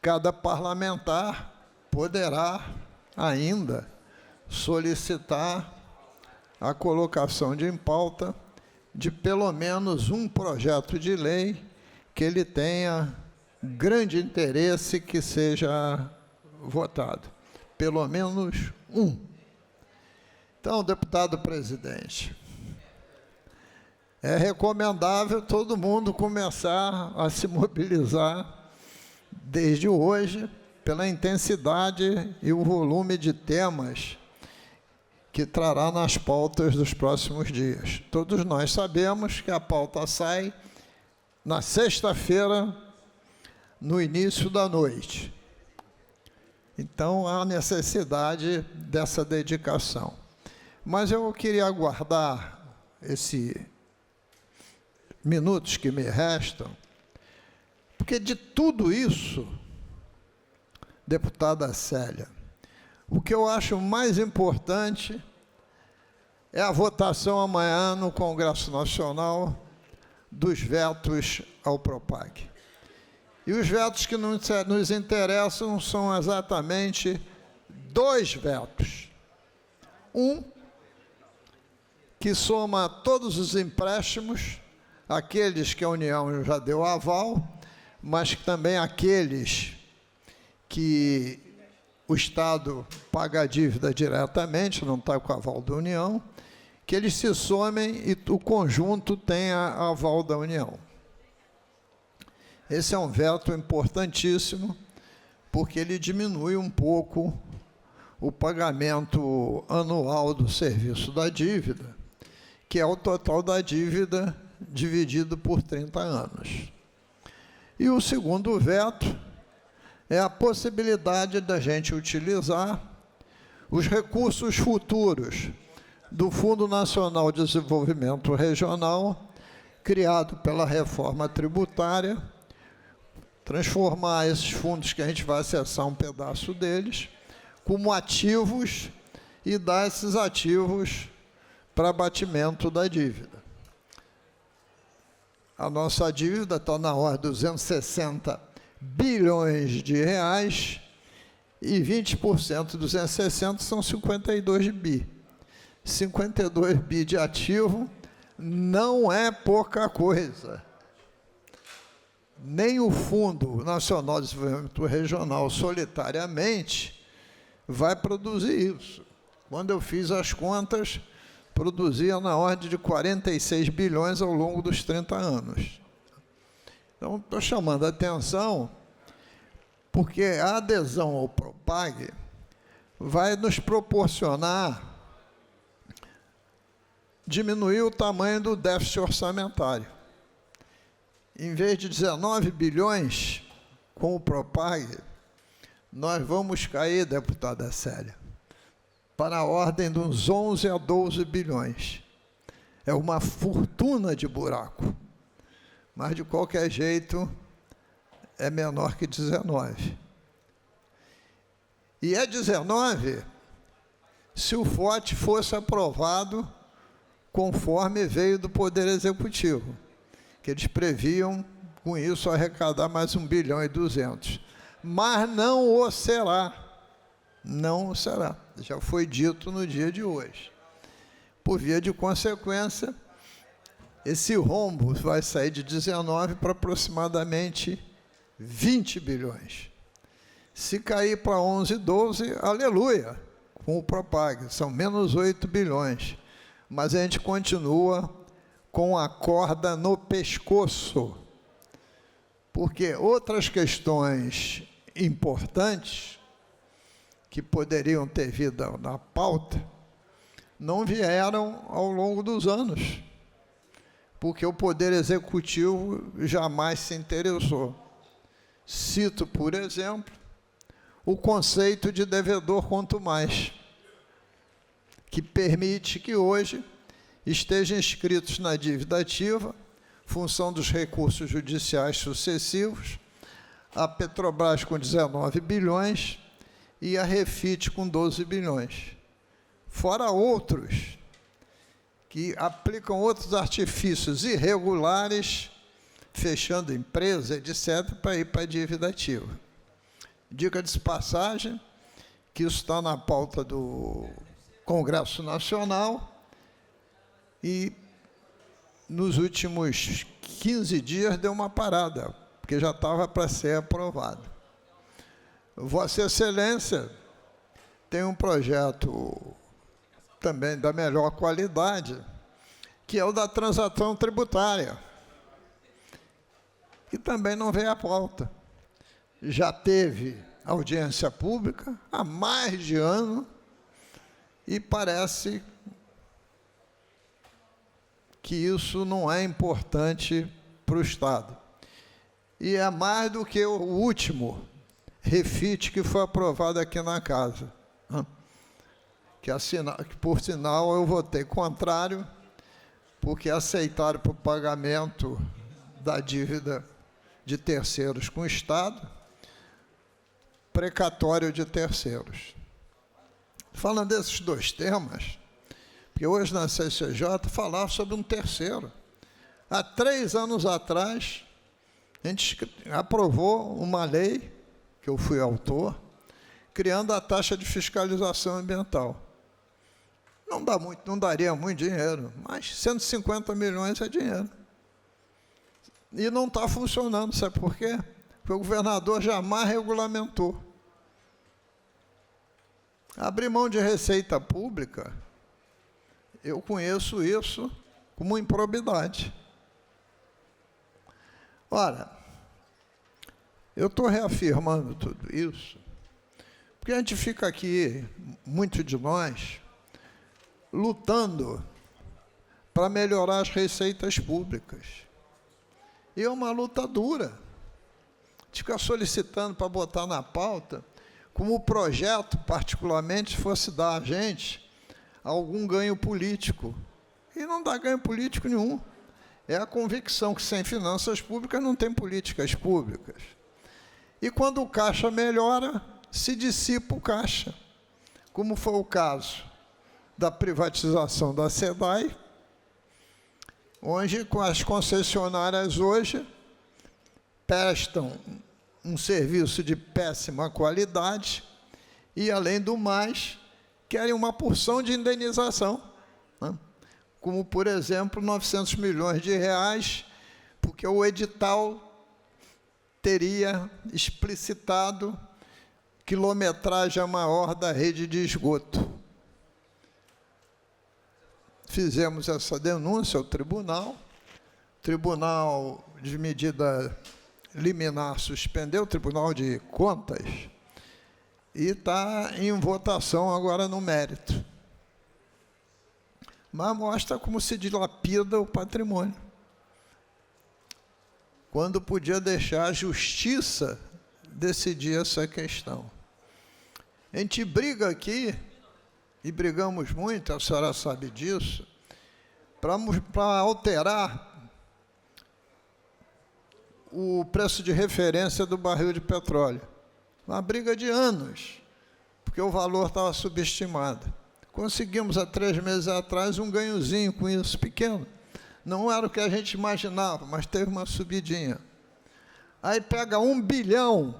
cada parlamentar poderá ainda solicitar a colocação em pauta de pelo menos um projeto de lei que ele tenha grande interesse que seja votado. Pelo menos um. Então, deputado presidente, é recomendável todo mundo começar a se mobilizar desde hoje pela intensidade e o volume de temas que trará nas pautas dos próximos dias. Todos nós sabemos que a pauta sai na sexta-feira, no início da noite. Então, há necessidade dessa dedicação. Mas eu queria aguardar esses minutos que me restam, porque de tudo isso, deputada Célia, o que eu acho mais importante é a votação amanhã no Congresso Nacional dos vetos ao Propag. E os vetos que nos interessam são exatamente dois vetos. Um, que soma todos os empréstimos, aqueles que a União já deu aval, mas também aqueles que o Estado paga a dívida diretamente, não está com aval da União, que eles se somem e o conjunto tenha aval da União. Esse é um veto importantíssimo, porque ele diminui um pouco o pagamento anual do serviço da dívida, que é o total da dívida dividido por 30 anos. E o segundo veto é a possibilidade da gente utilizar os recursos futuros do Fundo Nacional de Desenvolvimento Regional, criado pela reforma tributária, transformar esses fundos, que a gente vai acessar um pedaço deles, como ativos e dar esses ativos para abatimento da dívida. A nossa dívida está na ordem de 260 bilhões de reais e 20% de 260 são 52 bi. 52 bi de ativo não é pouca coisa. Nem o Fundo Nacional de Desenvolvimento Regional, solitariamente, vai produzir isso. Quando eu fiz as contas, produzia na ordem de 46 bilhões ao longo dos 30 anos. Então, estou chamando a atenção, porque a adesão ao Propag vai nos proporcionar diminuir o tamanho do déficit orçamentário. Em vez de 19 bilhões com o Propag, nós vamos cair, deputada Célia, para a ordem de uns 11 a 12 bilhões. É uma fortuna de buraco. Mas, de qualquer jeito, é menor que 19. E é 19 se o FOT fosse aprovado conforme veio do Poder Executivo, que eles previam, com isso, arrecadar mais 1 bilhão e 200. Mas não o será. Não o será. Já foi dito no dia de hoje. Por via de consequência, esse rombo vai sair de 19 para aproximadamente 20 bilhões. Se cair para 11, 12, aleluia, com o Propag, são menos 8 bilhões. Mas a gente continua com a corda no pescoço, porque outras questões importantes que poderiam ter vindo na pauta não vieram ao longo dos anos. porque o Poder Executivo jamais se interessou. Cito, por exemplo, o conceito de devedor quanto mais, que permite que hoje estejam inscritos na dívida ativa, função dos recursos judiciais sucessivos, a Petrobras com 19 bilhões e a Refit com 12 bilhões. Fora outros que aplicam outros artifícios irregulares, fechando empresa, etc., para ir para a dívida ativa. Dica de passagem, que isso está na pauta do Congresso Nacional e nos últimos 15 dias deu uma parada, porque já estava para ser aprovado. Vossa Excelência tem um projeto também da melhor qualidade, que é o da transação tributária, que também não veio à pauta. Já teve audiência pública há mais de ano e parece que isso não é importante para o Estado. E é mais do que o último refit que foi aprovado aqui na casa, que por sinal eu votei contrário, porque aceitaram para o pagamento da dívida de terceiros com o Estado, precatório de terceiros. Falando desses dois temas, porque hoje na CCJ falava sobre um terceiro. Há 3 anos atrás, a gente aprovou uma lei, que eu fui autor, criando a taxa de fiscalização ambiental. Não daria muito dinheiro, mas 150 milhões é dinheiro. E não está funcionando, sabe por quê? Porque o governador jamais regulamentou. Abrir mão de receita pública, eu conheço isso como improbidade. Ora, eu estou reafirmando tudo isso, porque a gente fica aqui, muito de nós, lutando para melhorar as receitas públicas. E é uma luta dura. A gente fica solicitando para botar na pauta, como o projeto, particularmente, fosse dar a gente algum ganho político. E não dá ganho político nenhum. É a convicção que sem finanças públicas não tem políticas públicas. E quando o caixa melhora, se dissipa o caixa. Como foi o caso da privatização da SEDAI, onde com as concessionárias hoje prestam um serviço de péssima qualidade e, além do mais, querem uma porção de indenização, né? Como, por exemplo, 900 milhões de reais, porque o edital teria explicitado quilometragem maior da rede de esgoto. Fizemos essa denúncia ao tribunal, o Tribunal de Medida Liminar suspendeu, o Tribunal de Contas, e está em votação agora no mérito. Mas mostra como se dilapida o patrimônio, quando podia deixar a justiça decidir essa questão. A gente briga aqui, e brigamos muito, a senhora sabe disso, para alterar o preço de referência do barril de petróleo. Uma briga de anos, porque o valor estava subestimado. Conseguimos, há 3 meses atrás, um ganhozinho com isso, pequeno. Não era o que a gente imaginava, mas teve uma subidinha. Aí pega 1 bilhão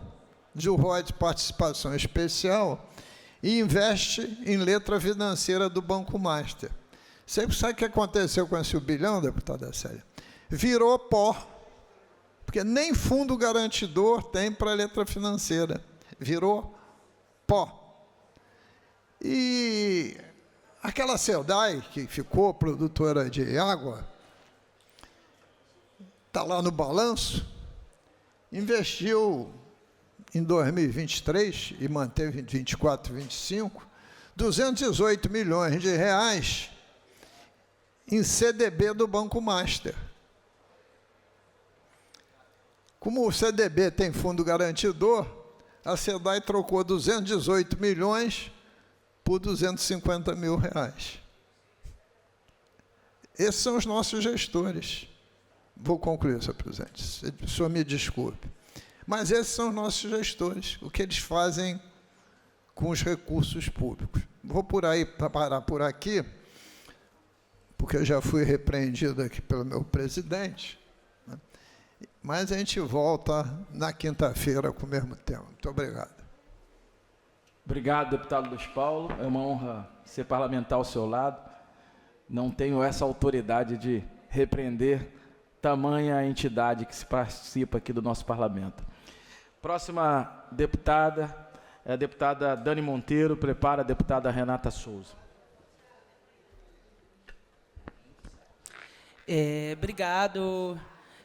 de ROI de participação especial e investe em letra financeira do Banco Master. Você sabe o que aconteceu com esse 1 bilhão, deputada Célia? Virou pó, porque nem fundo garantidor tem para letra financeira. Virou pó. E aquela SEDAI, que ficou produtora de água, está lá no balanço, investiu em 2023 e manteve em 24 e 25, 218 milhões de reais em CDB do Banco Master. Como o CDB tem fundo garantidor, a SEDAI trocou 218 milhões por 250 mil reais. Esses são os nossos gestores. Vou concluir, senhor presidente. O senhor me desculpe. Mas esses são os nossos gestores, o que eles fazem com os recursos públicos. Vou parar por aqui, porque eu já fui repreendido aqui pelo meu presidente, né? Mas a gente volta na quinta-feira com o mesmo tema. Muito obrigado. Obrigado, deputado Luiz Paulo. É uma honra ser parlamentar ao seu lado. Não tenho essa autoridade de repreender tamanha entidade que se participa aqui do nosso parlamento. Próxima deputada é a deputada Dani Monteiro. Prepara a deputada Renata Souza. Obrigado,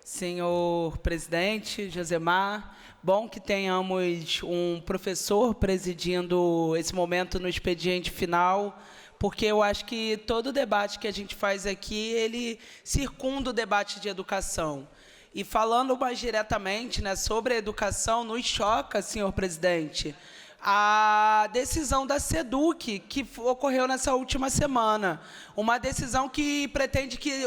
senhor presidente Josemar. Bom que tenhamos um professor presidindo esse momento no expediente final, porque eu acho que todo debate que a gente faz aqui, ele circunda o debate de educação. E falando mais diretamente, né, sobre a educação, nos choca, senhor presidente, a decisão da SEDUC, que ocorreu nessa última semana. Uma decisão que pretende que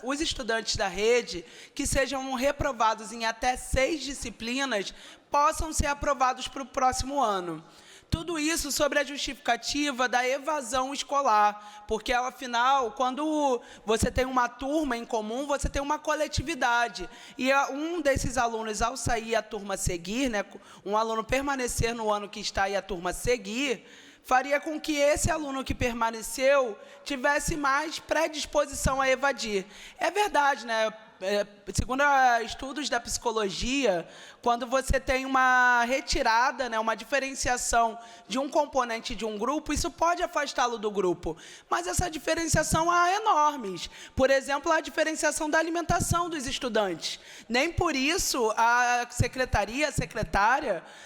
os estudantes da rede, que sejam reprovados em até 6 disciplinas, possam ser aprovados para o próximo ano. Tudo isso sobre a justificativa da evasão escolar, porque, afinal, quando você tem uma turma em comum, você tem uma coletividade. E um desses alunos, ao sair a turma seguir, né, um aluno permanecer no ano que está e a turma seguir, faria com que esse aluno que permaneceu tivesse mais predisposição a evadir. É verdade, né? Segundo estudos da psicologia, quando você tem uma retirada, né, uma diferenciação de um componente de um grupo, isso pode afastá-lo do grupo. Mas essa diferenciação há enormes. Por exemplo, a diferenciação da alimentação dos estudantes. Nem por isso a secretária,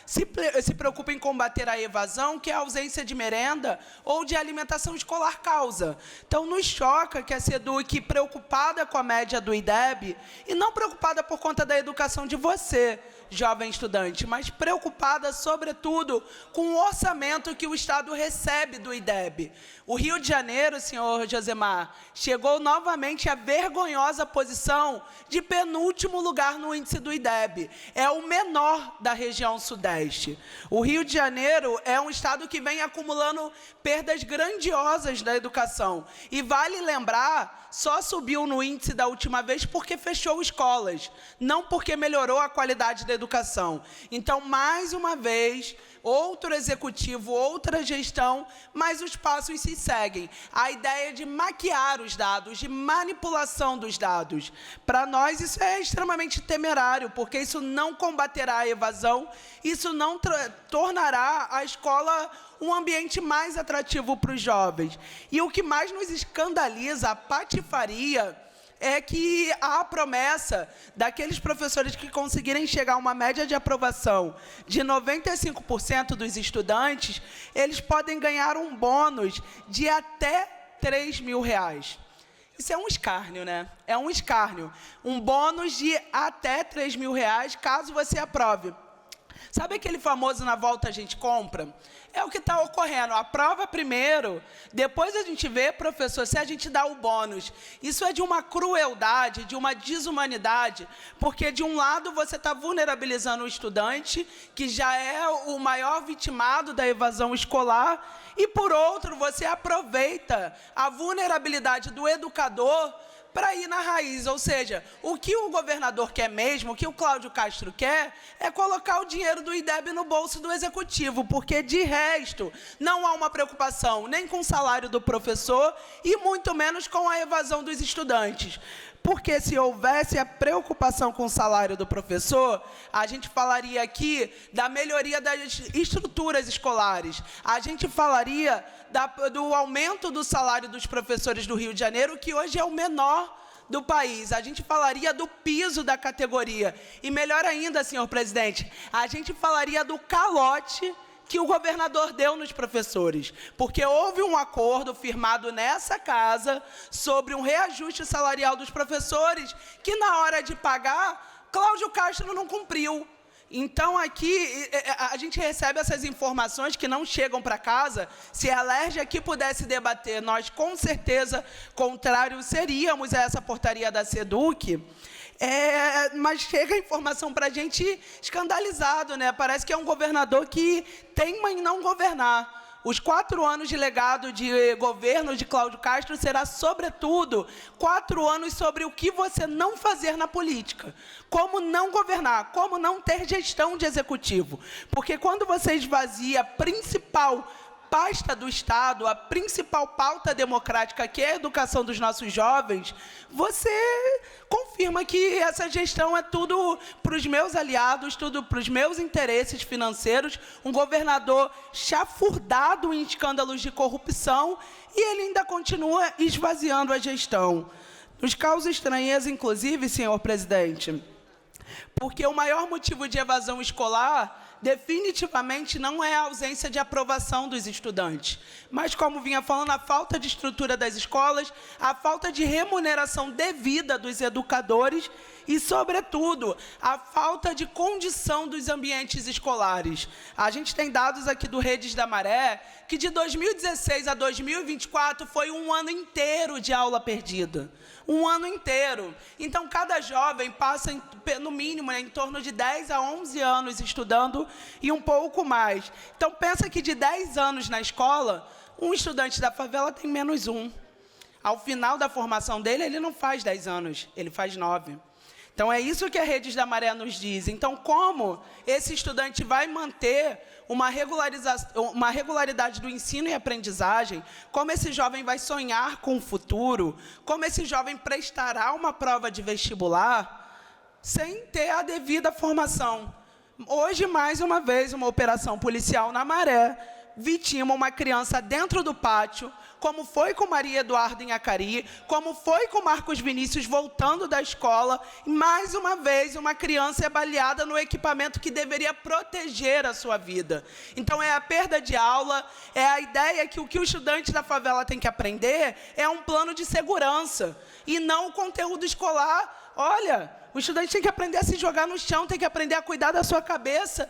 se preocupa em combater a evasão, que é a ausência de merenda ou de alimentação escolar causa. Então, nos choca que a SEDUC, preocupada com a média do IDEB, e não preocupada por conta da educação de você, jovem estudante, mas preocupada, sobretudo, com o orçamento que o Estado recebe do IDEB. O Rio de Janeiro, senhor Josemar, chegou novamente à vergonhosa posição de penúltimo lugar no índice do IDEB. É o menor da região sudeste. O Rio de Janeiro é um estado que vem acumulando perdas grandiosas da educação. E vale lembrar, só subiu no índice da última vez porque fechou escolas, não porque melhorou a qualidade da educação. Então, mais uma vez, outro executivo, outra gestão, mas os passos se seguem. A ideia de maquiar os dados, de manipulação dos dados. Para nós, isso é extremamente temerário, porque isso não combaterá a evasão, isso não tornará a escola um ambiente mais atrativo para os jovens. E o que mais nos escandaliza, a patifaria, é que há a promessa daqueles professores que conseguirem chegar a uma média de aprovação de 95% dos estudantes, eles podem ganhar um bônus de até R$3.000. Isso é um escárnio, né? É um escárnio. Um bônus de até R$3.000, caso você aprove. Sabe aquele famoso na volta a gente compra? É o que está ocorrendo. Aprova primeiro, depois a gente vê, professor, se a gente dá o bônus. Isso é de uma crueldade, de uma desumanidade, porque, de um lado, você está vulnerabilizando o estudante, que já é o maior vitimado da evasão escolar, e, por outro, você aproveita a vulnerabilidade do educador para ir na raiz. Ou seja, o que o governador quer mesmo, o que o Cláudio Castro quer, é colocar o dinheiro do IDEB no bolso do executivo, porque, de resto, não há uma preocupação nem com o salário do professor e muito menos com a evasão dos estudantes. Porque, se houvesse a preocupação com o salário do professor, a gente falaria aqui da melhoria das estruturas escolares. A gente falaria do aumento do salário dos professores do Rio de Janeiro, que hoje é o menor do país. A gente falaria do piso da categoria. E, melhor ainda, senhor presidente, a gente falaria do calote que o governador deu nos professores, porque houve um acordo firmado nessa casa sobre um reajuste salarial dos professores, que, na hora de pagar, Cláudio Castro não cumpriu. Então, aqui, a gente recebe essas informações que não chegam para casa. Se a LERJ aqui pudesse debater, nós, com certeza, contrário seríamos a essa portaria da SEDUC. Mas chega a informação para a gente escandalizado, né? Parece que é um governador que teima em não governar. Os 4 anos de legado de governo de Cláudio Castro será, sobretudo, 4 anos sobre o que você não fazer na política. Como não governar, como não ter gestão de executivo. Porque quando você esvazia a principal pasta do Estado, a principal pauta democrática, que é a educação dos nossos jovens, você confirma que essa gestão é tudo para os meus aliados, tudo para os meus interesses financeiros, um governador chafurdado em escândalos de corrupção, e ele ainda continua esvaziando a gestão. Nos causa estranheza, inclusive, senhor presidente, porque o maior motivo de evasão escolar definitivamente não é a ausência de aprovação dos estudantes, mas, como vinha falando, a falta de estrutura das escolas, a falta de remuneração devida dos educadores e, sobretudo, a falta de condição dos ambientes escolares. A gente tem dados aqui do Redes da Maré, que de 2016 a 2024 foi um ano inteiro de aula perdida. Um ano inteiro. Então, cada jovem passa, no mínimo, em torno de 10 a 11 anos estudando e um pouco mais. Então, pensa que de 10 anos na escola, um estudante da favela tem menos 1. Ao final da formação dele, ele não faz 10 anos, ele faz 9. Então, é isso que a Redes da Maré nos diz. Então, como esse estudante vai manter uma regularidade do ensino e aprendizagem, como esse jovem vai sonhar com o futuro, como esse jovem prestará uma prova de vestibular, sem ter a devida formação. Hoje, mais uma vez, uma operação policial na Maré vitima uma criança dentro do pátio, como foi com Maria Eduarda em Acari, como foi com Marcos Vinícius voltando da escola, e mais uma vez uma criança é baleada no equipamento que deveria proteger a sua vida. Então, é a perda de aula, é a ideia que o estudante da favela tem que aprender é um plano de segurança, e não o conteúdo escolar. Olha, o estudante tem que aprender a se jogar no chão, tem que aprender a cuidar da sua cabeça,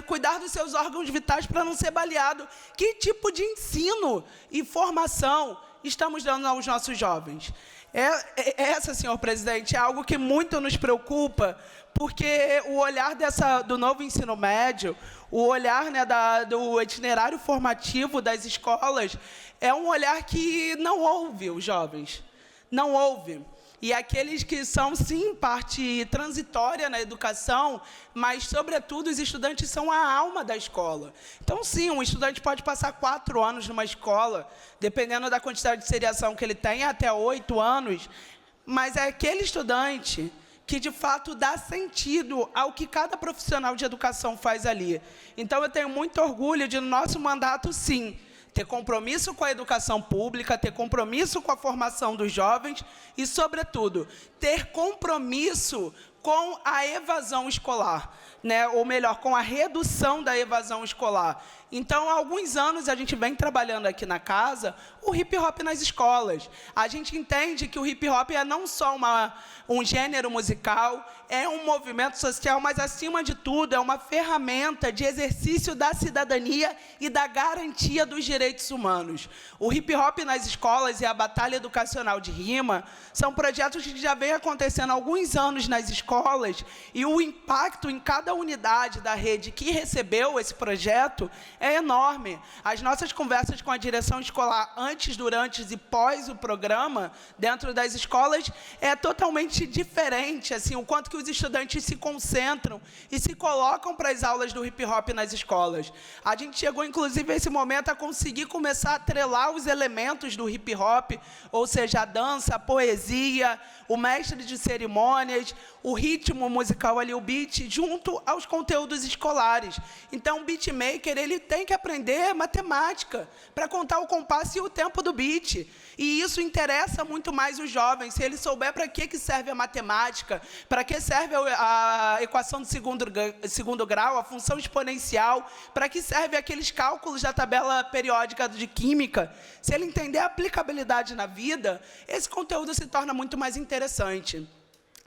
cuidar dos seus órgãos vitais para não ser baleado. Que tipo de ensino e formação estamos dando aos nossos jovens? Essa, senhor presidente, é algo que muito nos preocupa, porque o olhar do novo ensino médio, o olhar, né, do itinerário formativo das escolas, é um olhar que não ouve os jovens, não ouve. E aqueles que são, sim, parte transitória na educação, mas, sobretudo, os estudantes são a alma da escola. Então, sim, um estudante pode passar 4 anos numa escola, dependendo da quantidade de seriação que ele tem, até 8 anos, mas é aquele estudante que, de fato, dá sentido ao que cada profissional de educação faz ali. Então, eu tenho muito orgulho de, no nosso mandato, sim, ter compromisso com a educação pública, ter compromisso com a formação dos jovens e, sobretudo, ter compromisso com a evasão escolar, né? Ou melhor, com a redução da evasão escolar. Então, há alguns anos, a gente vem trabalhando aqui na casa o hip-hop nas escolas. A gente entende que o hip-hop é não só um gênero musical, é um movimento social, mas, acima de tudo, é uma ferramenta de exercício da cidadania e da garantia dos direitos humanos. O hip-hop nas escolas e a Batalha Educacional de Rima são projetos que já vêm acontecendo há alguns anos nas escolas, e o impacto em cada unidade da rede que recebeu esse projeto é enorme. As nossas conversas com a direção escolar antes, durante e pós o programa, dentro das escolas, é totalmente diferente, assim, o quanto que os estudantes se concentram e se colocam para as aulas do hip-hop nas escolas. A gente chegou, inclusive, a esse momento a conseguir começar a atrelar os elementos do hip-hop, ou seja, a dança, a poesia, o mestre de cerimônias, o ritmo musical ali, o beat, junto aos conteúdos escolares. Então, o beatmaker, ele tem que aprender matemática para contar o compasso e o tempo do beat. E isso interessa muito mais os jovens, se ele souber para que serve a matemática, para que serve a equação de segundo grau, a função exponencial, para que serve aqueles cálculos da tabela periódica de química. Se ele entender a aplicabilidade na vida, esse conteúdo se torna muito mais interessante.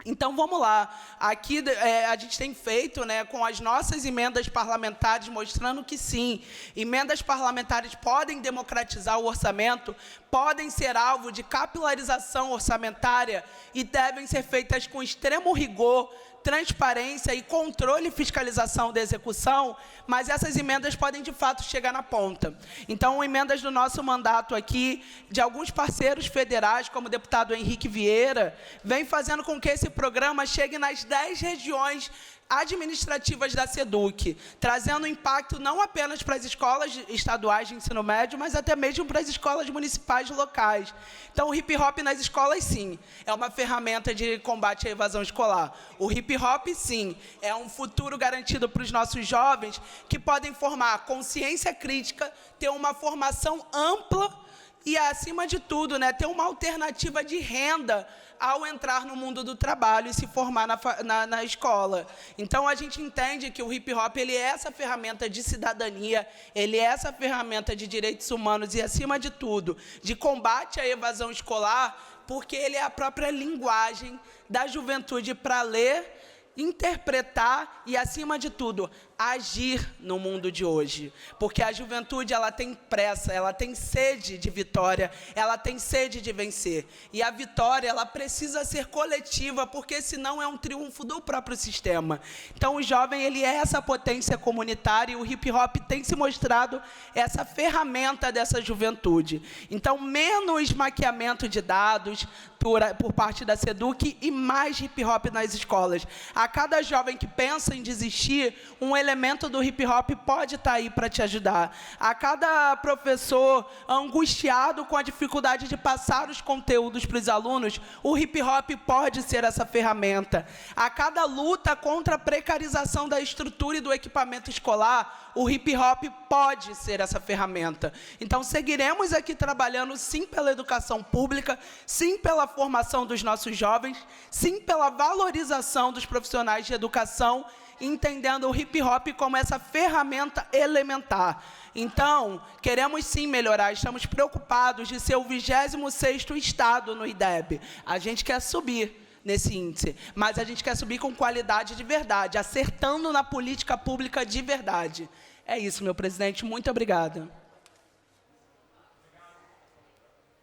Então, vamos lá. Aqui a gente tem feito, né, com as nossas emendas parlamentares, mostrando que, sim, emendas parlamentares podem democratizar o orçamento, podem ser alvo de capilarização orçamentária e devem ser feitas com extremo rigor, transparência e controle e fiscalização da execução, mas essas emendas podem, de fato, chegar na ponta. Então, emendas do nosso mandato aqui, de alguns parceiros federais, como o deputado Henrique Vieira, vem fazendo com que esse programa chegue nas 10 regiões administrativas da SEDUC, trazendo impacto não apenas para as escolas estaduais de ensino médio, mas até mesmo para as escolas municipais locais. Então, o hip-hop nas escolas, sim, é uma ferramenta de combate à evasão escolar. O hip-hop, sim, é um futuro garantido para os nossos jovens que podem formar consciência crítica, ter uma formação ampla e, acima de tudo, né, ter uma alternativa de renda ao entrar no mundo do trabalho e se formar na escola. Então, a gente entende que o hip-hop ele é essa ferramenta de cidadania, ele é essa ferramenta de direitos humanos e, acima de tudo, de combate à evasão escolar, porque ele é a própria linguagem da juventude para ler, interpretar e, acima de tudo, agir no mundo de hoje. Porque a juventude ela tem pressa, ela tem sede de vitória, ela tem sede de vencer. E a vitória ela precisa ser coletiva, porque senão é um triunfo do próprio sistema. Então, o jovem ele é essa potência comunitária e o hip-hop tem se mostrado essa ferramenta dessa juventude. Então, menos maquiamento de dados por parte da SEDUC e mais hip-hop nas escolas. A cada jovem que pensa em desistir, um elemento do hip-hop pode estar aí para te ajudar. A cada professor angustiado com a dificuldade de passar os conteúdos para os alunos, o hip-hop pode ser essa ferramenta. A cada luta contra a precarização da estrutura e do equipamento escolar, o hip-hop pode ser essa ferramenta. Então, seguiremos aqui trabalhando, sim, pela educação pública, sim, pela formação dos nossos jovens, sim, pela valorização dos profissionais de educação, entendendo o hip-hop como essa ferramenta elementar. Então, queremos sim melhorar, estamos preocupados de ser o 26º estado no IDEB. A gente quer subir nesse índice, mas a gente quer subir com qualidade de verdade, acertando na política pública de verdade. É isso, meu presidente, muito obrigada.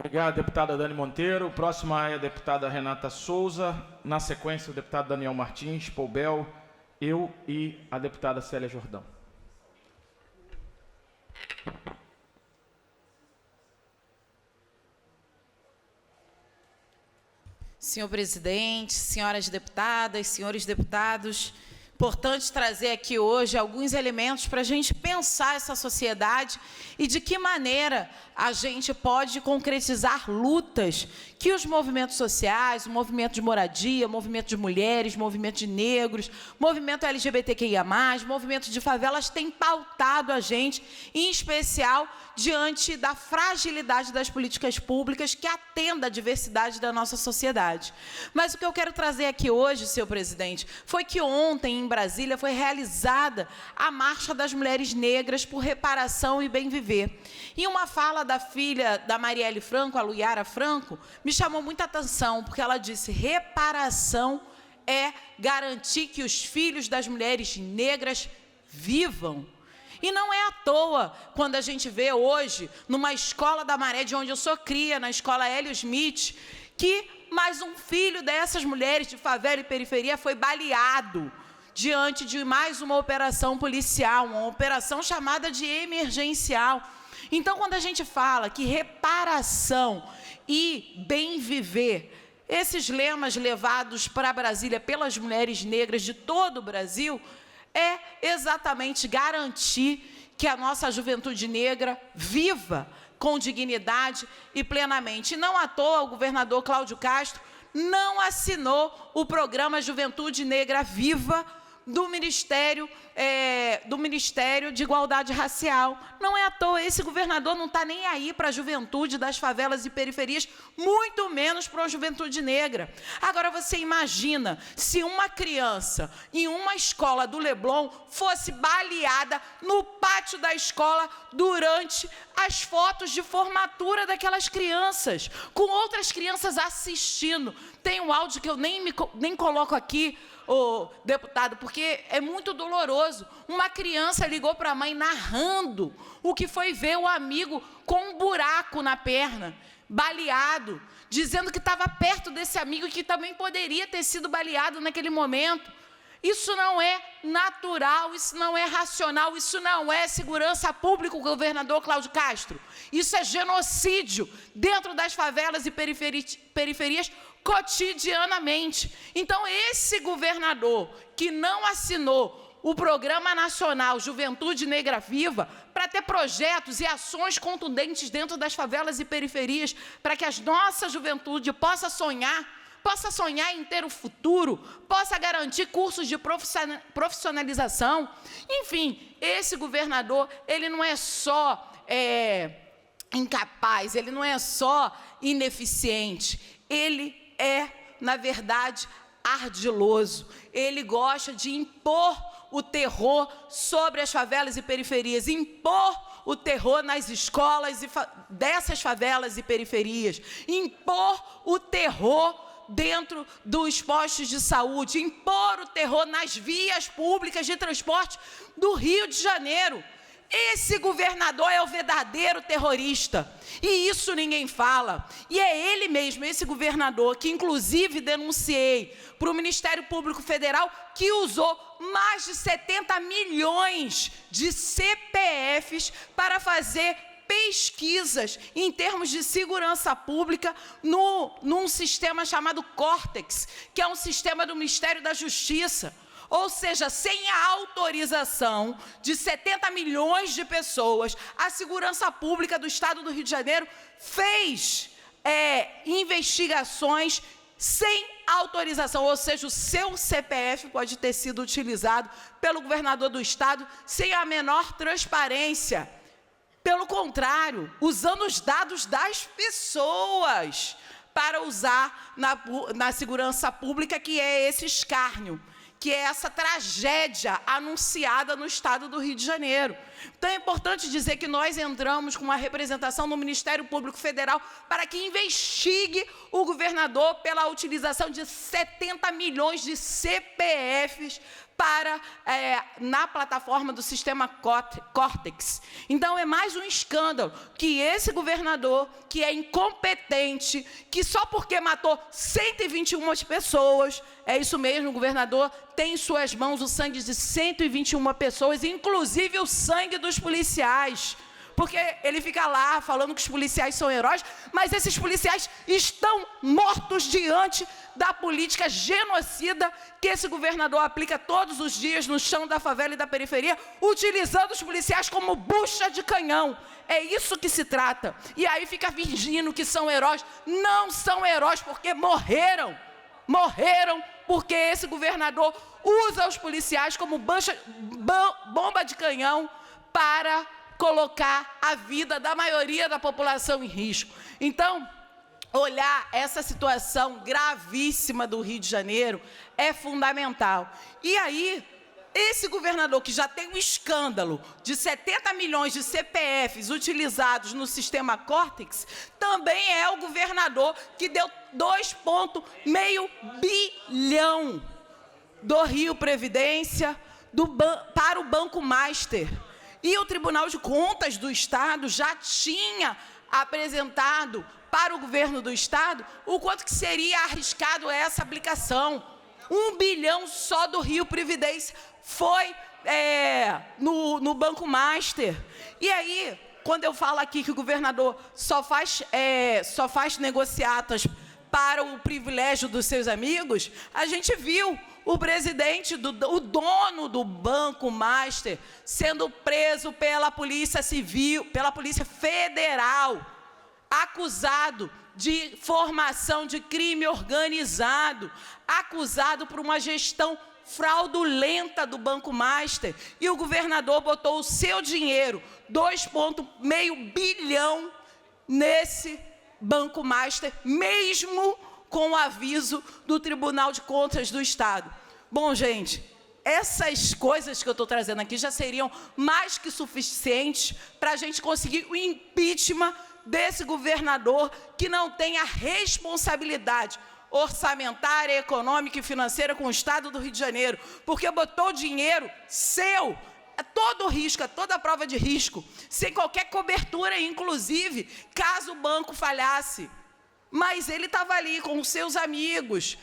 Obrigado, deputada Dani Monteiro. Próxima é a deputada Renata Souza. Na sequência, o deputado Daniel Martins, Poubel, eu e a deputada Célia Jordão. Senhor presidente, senhoras deputadas, senhores deputados, importante trazer aqui hoje alguns elementos para a gente pensar essa sociedade e de que maneira a gente pode concretizar lutas que os movimentos sociais, o movimento de moradia, o movimento de mulheres, o movimento de negros, o movimento LGBTQIA+, o movimento de favelas têm pautado a gente, em especial diante da fragilidade das políticas públicas que atenda à diversidade da nossa sociedade. Mas o que eu quero trazer aqui hoje, senhor presidente, foi que ontem, em Brasília, foi realizada a Marcha das Mulheres Negras por Reparação e Bem Viver. E uma fala da filha da Marielle Franco, a Luiara Franco, me chamou muita atenção, porque ela disse: reparação é garantir que os filhos das mulheres negras vivam. E não é à toa, quando a gente vê hoje, numa escola da Maré, de onde eu sou cria, na escola Hélio Smith, que mais um filho dessas mulheres de favela e periferia foi baleado diante de mais uma operação policial, uma operação chamada de emergencial. Então, quando a gente fala que reparação e bem viver, esses lemas levados para Brasília pelas mulheres negras de todo o Brasil, é exatamente garantir que a nossa juventude negra viva com dignidade e plenamente. E não à toa o governador Cláudio Castro não assinou o programa Juventude Negra Viva do Ministério de Igualdade Racial. Não é à toa, esse governador não está nem aí para a juventude das favelas e periferias, muito menos para a juventude negra. Agora, você imagina se uma criança em uma escola do Leblon fosse baleada no pátio da escola durante as fotos de formatura daquelas crianças, com outras crianças assistindo. Tem um áudio que eu nem coloco aqui, deputado, porque é muito doloroso. Uma criança ligou para a mãe narrando o que foi ver o amigo com um buraco na perna, baleado, dizendo que estava perto desse amigo e que também poderia ter sido baleado naquele momento. Isso não é natural, isso não é racional, isso não é segurança pública, governador Cláudio Castro. Isso é genocídio dentro das favelas e periferias cotidianamente. Então, esse governador que não assinou o Programa Nacional Juventude Negra Viva para ter projetos e ações contundentes dentro das favelas e periferias, para que a nossa juventude possa sonhar em ter um futuro, possa garantir cursos de profissionalização. Enfim, esse governador, ele não é só incapaz, ele não é só ineficiente, ele é, na verdade, ardiloso. Ele gosta de impor o terror sobre as favelas e periferias, impor o terror nas escolas dessas favelas e periferias, impor o terror dentro dos postos de saúde, impor o terror nas vias públicas de transporte do Rio de Janeiro. Esse governador é o verdadeiro terrorista, e isso ninguém fala. E é ele mesmo, esse governador, que inclusive denunciei para o Ministério Público Federal, que usou mais de 70 milhões de CPFs para fazer pesquisas em termos de segurança pública num sistema chamado Córtex, que é um sistema do Ministério da Justiça. Ou seja, sem a autorização de 70 milhões de pessoas, a segurança pública do Estado do Rio de Janeiro fez investigações sem autorização, ou seja, o seu CPF pode ter sido utilizado pelo governador do Estado sem a menor transparência. Pelo contrário, usando os dados das pessoas para usar na segurança pública, que é esse escárnio, que é essa tragédia anunciada no Estado do Rio de Janeiro. Então, é importante dizer que nós entramos com uma representação no Ministério Público Federal para que investigue o governador pela utilização de 70 milhões de CPFs na plataforma do sistema Córtex. Então, é mais um escândalo que esse governador, que é incompetente, que só porque matou 121 pessoas, é isso mesmo, o governador tem em suas mãos o sangue de 121 pessoas, inclusive o sangue dos policiais, porque ele fica lá falando que os policiais são heróis, mas esses policiais estão mortos diante da política genocida que esse governador aplica todos os dias no chão da favela e da periferia, utilizando os policiais como bucha de canhão. É isso que se trata. E aí fica fingindo que são heróis. Não são heróis porque morreram. Morreram porque esse governador usa os policiais como bomba de canhão para colocar a vida da maioria da população em risco. Então, olhar essa situação gravíssima do Rio de Janeiro é fundamental. E aí, esse governador que já tem um escândalo de 70 milhões de CPFs utilizados no sistema Córtex, também é o governador que deu 2,5 bilhão do Rio Previdência para o Banco Master. E o Tribunal de Contas do Estado já tinha apresentado para o governo do Estado o quanto que seria arriscado essa aplicação. 1 bilhão só do Rio Previdência foi no Banco Master. E aí, quando eu falo aqui que o governador só faz negociatas para o privilégio dos seus amigos, a gente viu o presidente, o dono do Banco Master, sendo preso pela Polícia Civil, pela Polícia Federal, acusado de formação de crime organizado, acusado por uma gestão fraudulenta do Banco Master, e o governador botou o seu dinheiro, 2,5 bilhão, nesse Banco Master, mesmo com o aviso do Tribunal de Contas do Estado. Bom, gente, essas coisas que eu estou trazendo aqui já seriam mais que suficientes para a gente conseguir o impeachment desse governador que não tem a responsabilidade orçamentária, econômica e financeira com o Estado do Rio de Janeiro, porque botou dinheiro seu, todo o risco, toda a prova de risco, sem qualquer cobertura, inclusive, caso o banco falhasse. Mas ele estava ali com os seus amigos,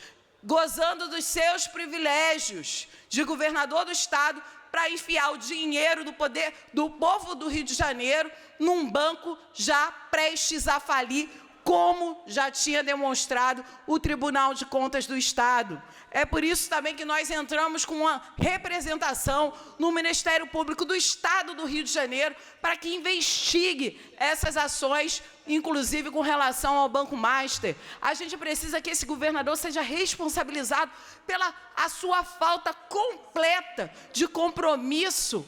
gozando dos seus privilégios de governador do Estado, para enfiar o dinheiro do poder do povo do Rio de Janeiro num banco já prestes a falir, como já tinha demonstrado o Tribunal de Contas do Estado. É por isso também que nós entramos com uma representação no Ministério Público do Estado do Rio de Janeiro para que investigue essas ações, inclusive com relação ao Banco Master. A gente precisa que esse governador seja responsabilizado pela a sua falta completa de compromisso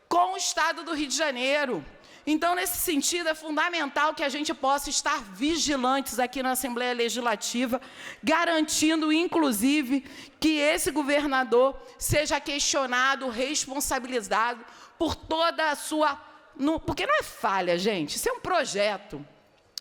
com o Estado do Rio de Janeiro. Então, nesse sentido, é fundamental que a gente possa estar vigilantes aqui na Assembleia Legislativa, garantindo, inclusive, que esse governador seja questionado, responsabilizado por toda a sua... Porque não é falha, gente, isso é um projeto.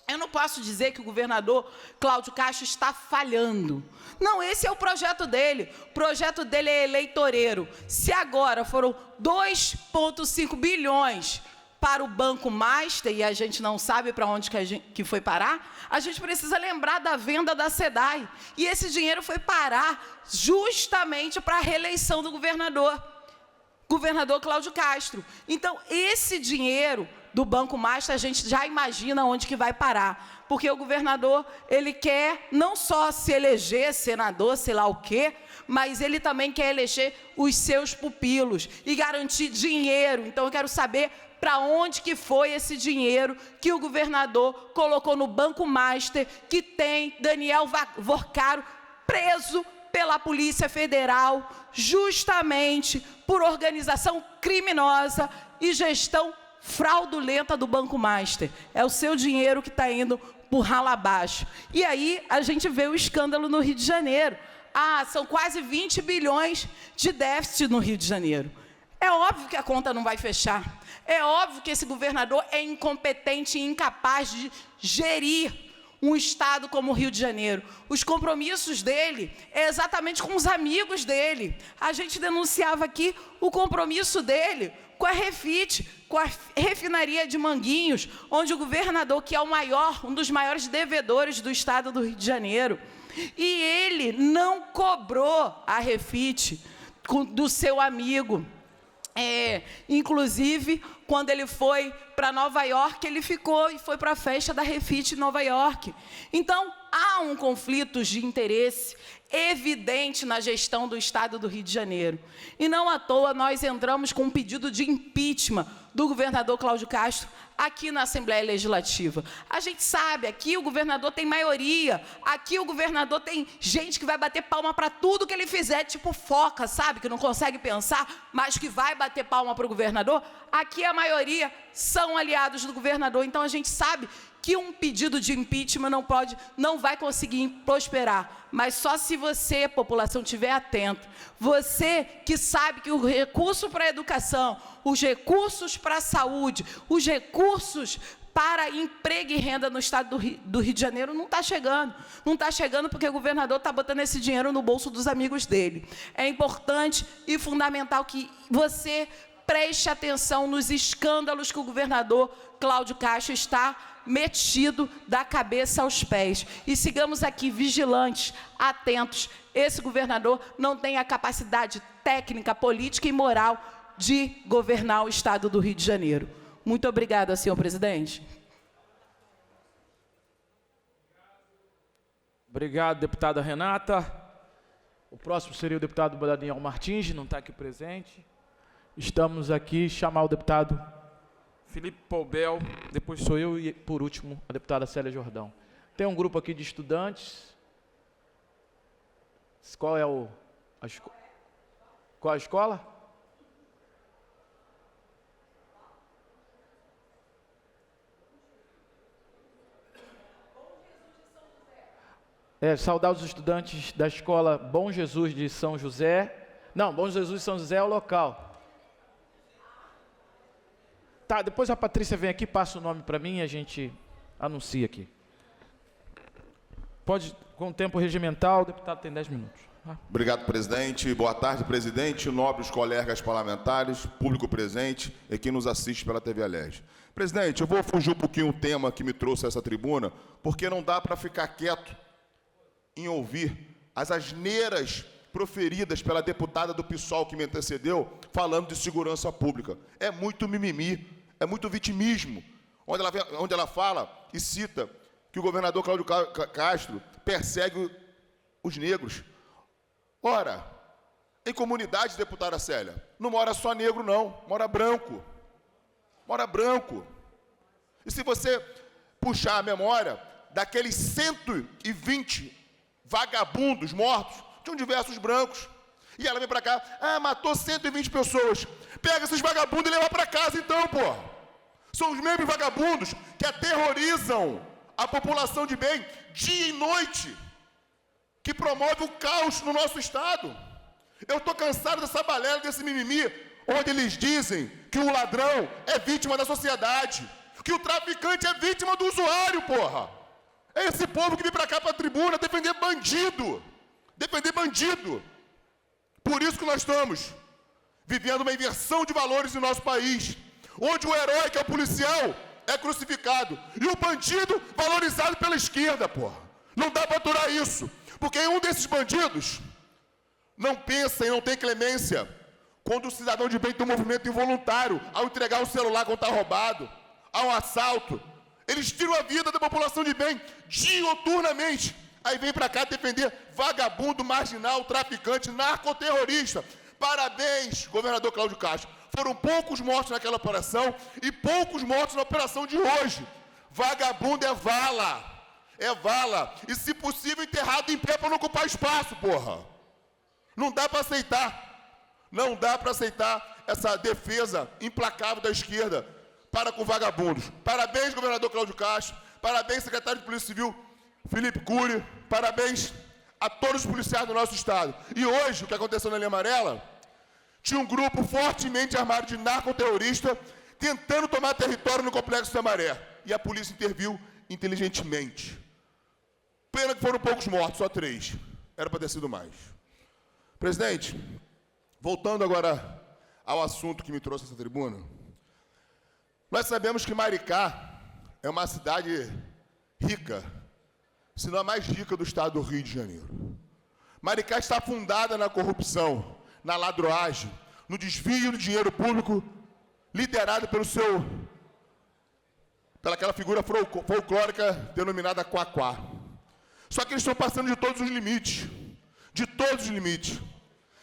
Eu não posso dizer que o governador Cláudio Castro está falhando. Não, esse é o projeto dele. O projeto dele é eleitoreiro. Se agora foram 2,5 bilhões... para o Banco Master, e a gente não sabe para onde que foi parar, a gente precisa lembrar da venda da SEDAI. E esse dinheiro foi parar justamente para a reeleição do governador Cláudio Castro. Então, esse dinheiro do Banco Master, a gente já imagina onde que vai parar. Porque o governador, ele quer não só se eleger senador, sei lá o quê, mas ele também quer eleger os seus pupilos e garantir dinheiro. Então, eu quero saber para onde que foi esse dinheiro que o governador colocou no Banco Master, que tem Daniel Vorcaro preso pela Polícia Federal, justamente por organização criminosa e gestão fraudulenta do Banco Master. É o seu dinheiro que está indo por rala abaixo. E aí a gente vê o escândalo no Rio de Janeiro. São quase 20 bilhões de déficit no Rio de Janeiro. É óbvio que a conta não vai fechar. É óbvio que esse governador é incompetente e incapaz de gerir um estado como o Rio de Janeiro. Os compromissos dele é exatamente com os amigos dele. A gente denunciava aqui o compromisso dele com a Refit, com a refinaria de Manguinhos, onde o governador, que é um dos maiores devedores do estado do Rio de Janeiro, e ele não cobrou a Refit do seu amigo. Inclusive, quando ele foi para Nova York, ele ficou e foi para a festa da Refit em Nova York. Então, há um conflito de interesse evidente na gestão do Estado do Rio de Janeiro. E não à toa nós entramos com um pedido de impeachment do governador Cláudio Castro aqui na Assembleia Legislativa. A gente sabe, aqui o governador tem maioria, aqui o governador tem gente que vai bater palma para tudo que ele fizer, tipo foca, sabe? Que não consegue pensar, mas que vai bater palma para o governador. Aqui a maioria são aliados do governador, então a gente sabe que um pedido de impeachment não vai conseguir prosperar. Mas só se você, população, estiver atenta. Você que sabe que o recurso para a educação, os recursos para a saúde, os recursos para emprego e renda no estado do Rio de Janeiro não está chegando. Não está chegando porque o governador está botando esse dinheiro no bolso dos amigos dele. É importante e fundamental que você preste atenção nos escândalos que o governador Cláudio Castro está metido da cabeça aos pés. E sigamos aqui vigilantes, atentos. Esse governador não tem a capacidade técnica, política e moral de governar o estado do Rio de Janeiro. Muito obrigada, senhor presidente. Obrigado, deputada Renata. O próximo seria o deputado Daniel Martins, não está aqui presente. Estamos aqui, chamar o deputado Felipe Poubel, depois sou eu e, por último, a deputada Célia Jordão. Tem um grupo aqui de estudantes. Qual é Qual escola? Saudar os estudantes da escola Bom Jesus de São José. Não, Bom Jesus de São José é o local. Tá, depois a Patrícia vem aqui, passa o nome para mim e a gente anuncia aqui. Pode, com o tempo regimental, o deputado tem 10 minutos. Obrigado, presidente. Boa tarde, presidente, nobres colegas parlamentares, público presente e quem nos assiste pela TV Alerj. Presidente, eu vou fugir um pouquinho o tema que me trouxe a essa tribuna, porque não dá para ficar quieto em ouvir as asneiras proferidas pela deputada do PSOL que me antecedeu, falando de segurança pública. É muito mimimi, é muito vitimismo, onde ela fala e cita que o governador Cláudio Castro persegue os negros. Ora, em comunidade, deputada Célia, não mora só negro, não, mora branco. Mora branco. E se você puxar a memória daqueles 120 vagabundos mortos, tinham diversos brancos. E ela vem para cá, matou 120 pessoas. Pega esses vagabundos e leva para casa então, pô. São os mesmos vagabundos que aterrorizam a população de bem dia e noite, que promove o caos no nosso Estado. Eu estou cansado dessa balela, desse mimimi, onde eles dizem que o ladrão é vítima da sociedade, que o traficante é vítima do usuário, porra. É esse povo que vem para cá, para a tribuna, defender bandido. Defender bandido. Por isso que nós estamos vivendo uma inversão de valores no nosso país, onde o herói, que é o policial, é crucificado, e o bandido valorizado pela esquerda, porra. Não dá para aturar isso, porque um desses bandidos não pensa e não tem clemência quando o cidadão de bem tem um movimento involuntário, ao entregar o celular quando está roubado, a um assalto. Eles tiram a vida da população de bem dioturnamente. Aí vem para cá defender vagabundo, marginal, traficante, narcoterrorista. Parabéns, governador Cláudio Castro. Foram poucos mortos naquela operação e poucos mortos na operação de hoje. Vagabundo é vala. É vala. E, se possível, enterrado em pé para não ocupar espaço, porra. Não dá para aceitar. Não dá para aceitar essa defesa implacável da esquerda para com vagabundos. Parabéns, governador Cláudio Castro. Parabéns, secretário de Polícia Civil Felipe Cury. Parabéns a todos os policiais do nosso Estado. E hoje, o que aconteceu na linha amarela, tinha um grupo fortemente armado de narcoterrorista tentando tomar território no Complexo Samaré. E a polícia interviu inteligentemente. Pena que foram poucos mortos, só 3. Era para ter sido mais. Presidente, voltando agora ao assunto que me trouxe essa tribuna, nós sabemos que Maricá é uma cidade rica, se não a mais rica do estado do Rio de Janeiro. Maricá está fundada na corrupção, na ladroagem, no desvio do dinheiro público, liderado pelaquela figura folclórica denominada Quaquá. Só que eles estão passando de todos os limites. De todos os limites.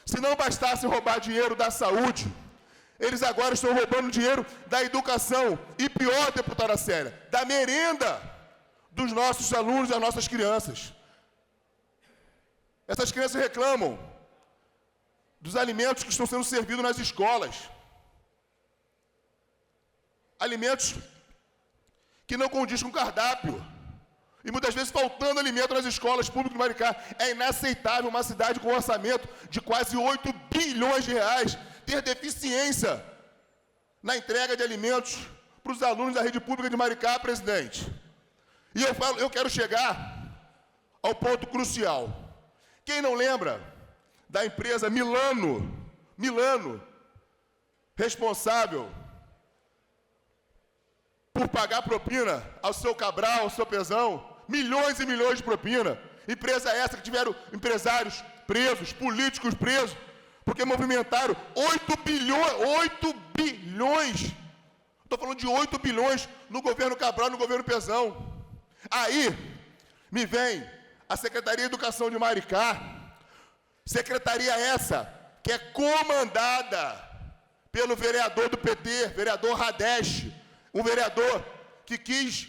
Se não bastasse roubar dinheiro da saúde, eles agora estão roubando dinheiro da educação. E pior, deputada Célia, da merenda dos nossos alunos e das nossas crianças. Essas crianças reclamam dos alimentos que estão sendo servidos nas escolas. Alimentos que não condiz com o cardápio. E muitas vezes faltando alimento nas escolas públicas de Maricá. É inaceitável uma cidade com um orçamento de quase 8 bilhões de reais ter deficiência na entrega de alimentos para os alunos da rede pública de Maricá, presidente. E eu quero chegar ao ponto crucial. Quem não lembra da empresa Milano, responsável por pagar propina ao seu Cabral, ao seu Pezão, milhões e milhões de propina. Empresa essa que tiveram empresários presos, políticos presos, porque movimentaram 8 bilhões. Estou falando de 8 bilhões no governo Cabral e no governo Pezão. Aí me vem a Secretaria de Educação de Maricá, secretaria essa que é comandada pelo vereador do PT, vereador Radesh, um vereador que quis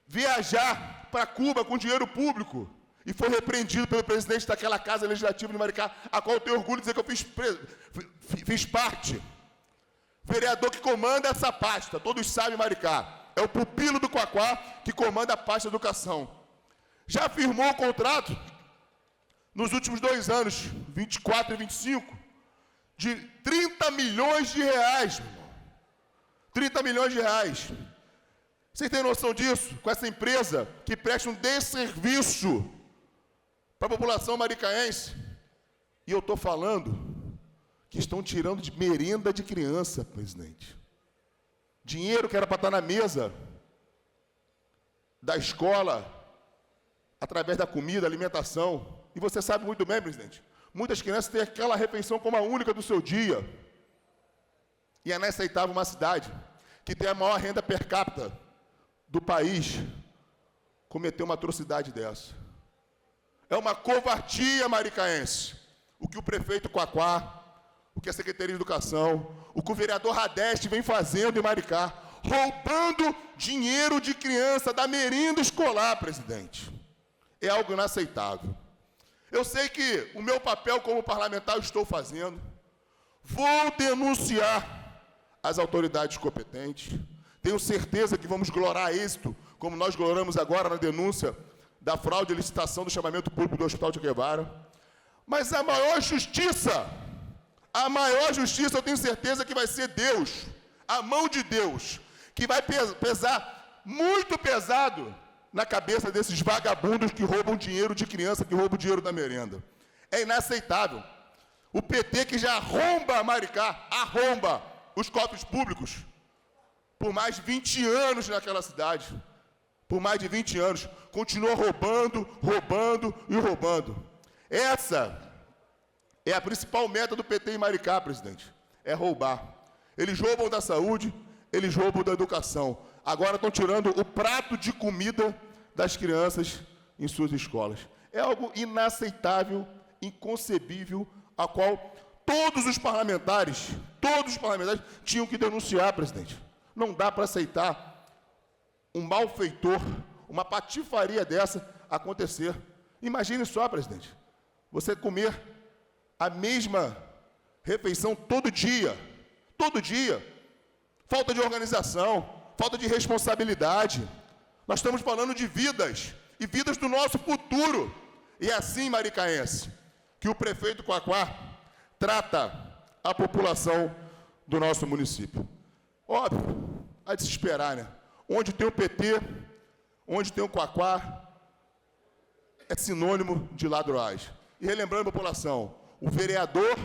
viajar para Cuba com dinheiro público e foi repreendido pelo presidente daquela Casa Legislativa de Maricá, a qual eu tenho orgulho de dizer que eu fiz parte. Vereador que comanda essa pasta, todos sabem, Maricá, é o pupilo do Quaquá que comanda a pasta de educação. Já firmou o contrato, nos últimos 2 anos, 24 e 25, de 30 milhões de reais, meu irmão. 30 milhões de reais. Vocês têm noção disso? Com essa empresa que presta um desserviço para a população maricaense. E eu estou falando que estão tirando de merenda de criança, presidente. Dinheiro que era para estar na mesa da escola, através da comida, alimentação. E você sabe muito bem, presidente, muitas crianças têm aquela refeição como a única do seu dia. E é inaceitável uma cidade que tem a maior renda per capita do país cometer uma atrocidade dessa. É uma covardia maricaense o que o prefeito Quaquá, o que a Secretaria de Educação, o que o vereador Radeste vem fazendo em Maricá, roubando dinheiro de criança da merenda escolar, presidente. É algo inaceitável. Eu sei que o meu papel como parlamentar eu estou fazendo. Vou denunciar as autoridades competentes. Tenho certeza que vamos glorar êxito, como nós gloramos agora na denúncia da fraude e licitação do chamamento público do Hospital de Guevara. Mas a maior justiça, eu tenho certeza que vai ser Deus, a mão de Deus, que vai pesar muito pesado na cabeça desses vagabundos que roubam dinheiro de criança, que roubam dinheiro da merenda. É inaceitável. O PT que já arromba Maricá, arromba os cofres públicos por mais de 20 anos naquela cidade. Por mais de 20 anos. Continua roubando, roubando e roubando. Essa é a principal meta do PT em Maricá, presidente. É roubar. Eles roubam da saúde, eles roubam da educação. Agora estão tirando o prato de comida das crianças em suas escolas. É algo inaceitável, inconcebível, a qual todos os parlamentares tinham que denunciar, presidente. Não dá para aceitar um malfeitor, uma patifaria dessa acontecer. Imagine só, presidente, você comer a mesma refeição todo dia, falta de organização, falta de responsabilidade. Nós estamos falando de vidas, e vidas do nosso futuro. E é assim, maricaense, que o prefeito Quaquá trata a população do nosso município. Óbvio, há de se esperar, né? Onde tem o PT, onde tem o Quaquá, é sinônimo de ladroagem. E relembrando a população, o vereador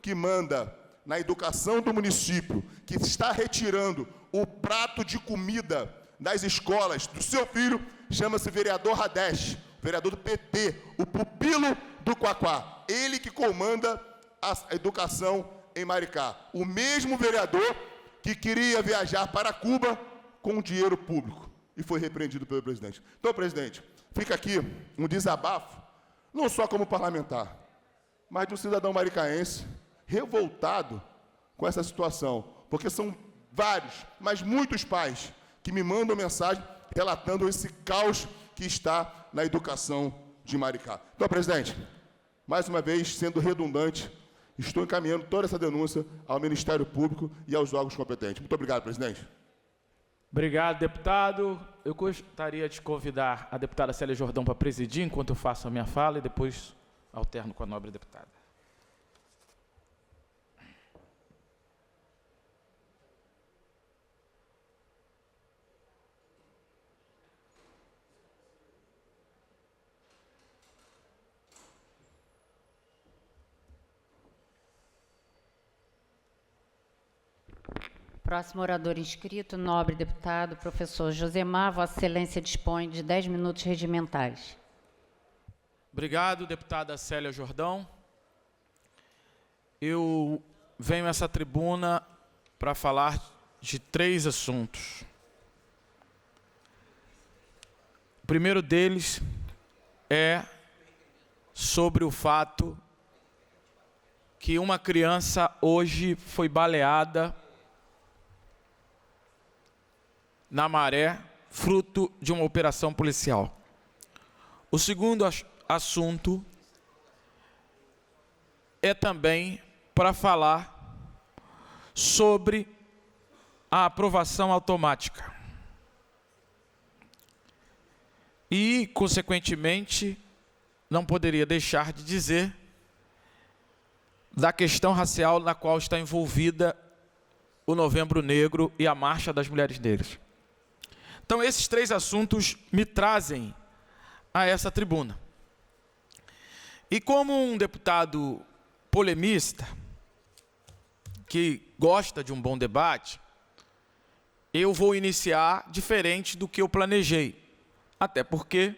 que manda na educação do município, que está retirando o prato de comida das escolas do seu filho, chama-se vereador Radeste, vereador do PT, o pupilo do Quaquá. Ele que comanda a educação em Maricá. O mesmo vereador que queria viajar para Cuba com dinheiro público e foi repreendido pelo presidente. Então, presidente, fica aqui um desabafo, não só como parlamentar, mas de um cidadão maricaense revoltado com essa situação, porque são vários, mas muitos pais que me mandam mensagem relatando esse caos que está na educação de Maricá. Então, presidente, mais uma vez, sendo redundante, estou encaminhando toda essa denúncia ao Ministério Público e aos órgãos competentes. Muito obrigado, presidente. Obrigado, deputado. Eu gostaria de convidar a deputada Célia Jordão para presidir enquanto eu faço a minha fala e depois alterno com a nobre deputada. Próximo orador inscrito, nobre deputado, professor Josemar. Vossa Excelência dispõe de 10 minutos regimentais. Obrigado, deputada Célia Jordão. Eu venho a essa tribuna para falar de 3 assuntos. O primeiro deles é sobre o fato que uma criança hoje foi baleada na Maré, fruto de uma operação policial. O segundo assunto é também para falar sobre a aprovação automática. E, consequentemente, não poderia deixar de dizer da questão racial na qual está envolvida o Novembro Negro e a Marcha das Mulheres Negras. Então, esses 3 assuntos me trazem a essa tribuna. E como um deputado polemista, que gosta de um bom debate, eu vou iniciar diferente do que eu planejei. Até porque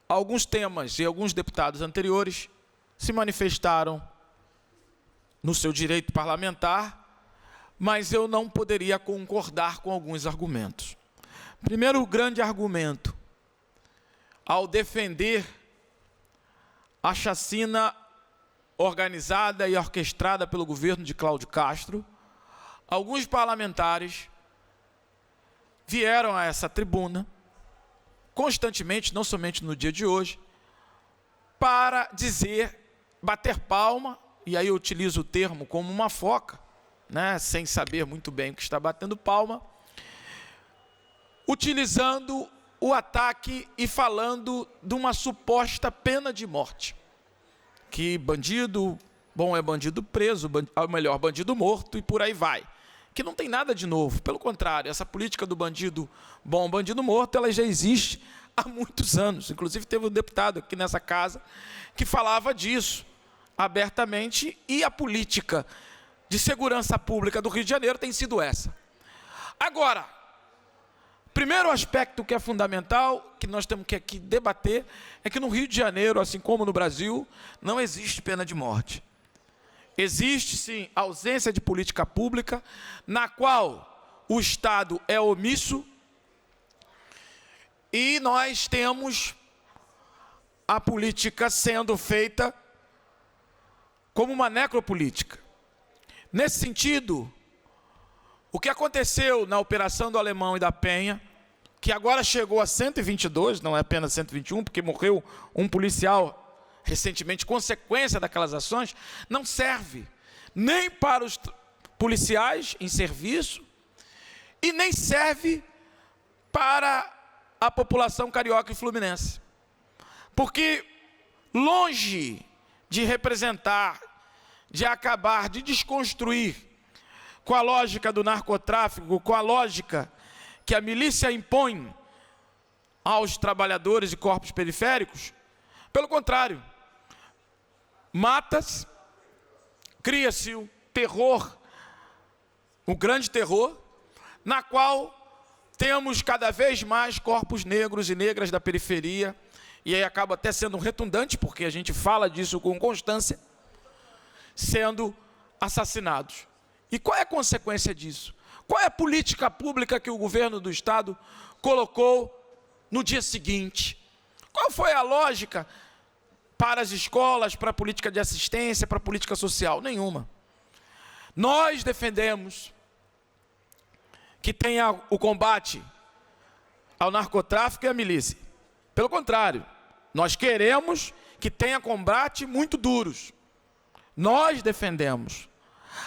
alguns temas e alguns deputados anteriores se manifestaram no seu direito parlamentar, mas eu não poderia concordar com alguns argumentos. Primeiro grande argumento, ao defender a chacina organizada e orquestrada pelo governo de Cláudio Castro, alguns parlamentares vieram a essa tribuna constantemente, não somente no dia de hoje, para dizer, bater palma, e aí eu utilizo o termo como uma foca, né, sem saber muito bem o que está batendo palma, utilizando o ataque e falando de uma suposta pena de morte. Que bandido bom é bandido preso, ou melhor, bandido morto, e por aí vai. Que não tem nada de novo, pelo contrário, essa política do bandido bom, bandido morto, ela já existe há muitos anos. Inclusive teve um deputado aqui nessa casa que falava disso abertamente, e a política de segurança pública do Rio de Janeiro tem sido essa. Agora, primeiro aspecto que é fundamental, que nós temos que aqui debater, é que no Rio de Janeiro, assim como no Brasil, não existe pena de morte. Existe, sim, ausência de política pública, na qual o Estado é omisso, e nós temos a política sendo feita como uma necropolítica. Nesse sentido, o que aconteceu na operação do Alemão e da Penha, que agora chegou a 122, não é apenas 121, porque morreu um policial recentemente, consequência daquelas ações, não serve nem para os policiais em serviço e nem serve para a população carioca e fluminense. Porque longe de representar, de acabar, de desconstruir com a lógica do narcotráfico, com a lógica que a milícia impõe aos trabalhadores e corpos periféricos, pelo contrário, mata-se, cria-se o terror, o grande terror, na qual temos cada vez mais corpos negros e negras da periferia, e aí acaba até sendo redundante, porque a gente fala disso com constância, sendo assassinados. E qual é a consequência disso? Qual é a política pública que o governo do Estado colocou no dia seguinte? Qual foi a lógica para as escolas, para a política de assistência, para a política social? Nenhuma. Nós defendemos que tenha o combate ao narcotráfico e à milícia. Pelo contrário, nós queremos que tenha combate muito duros. Nós defendemos.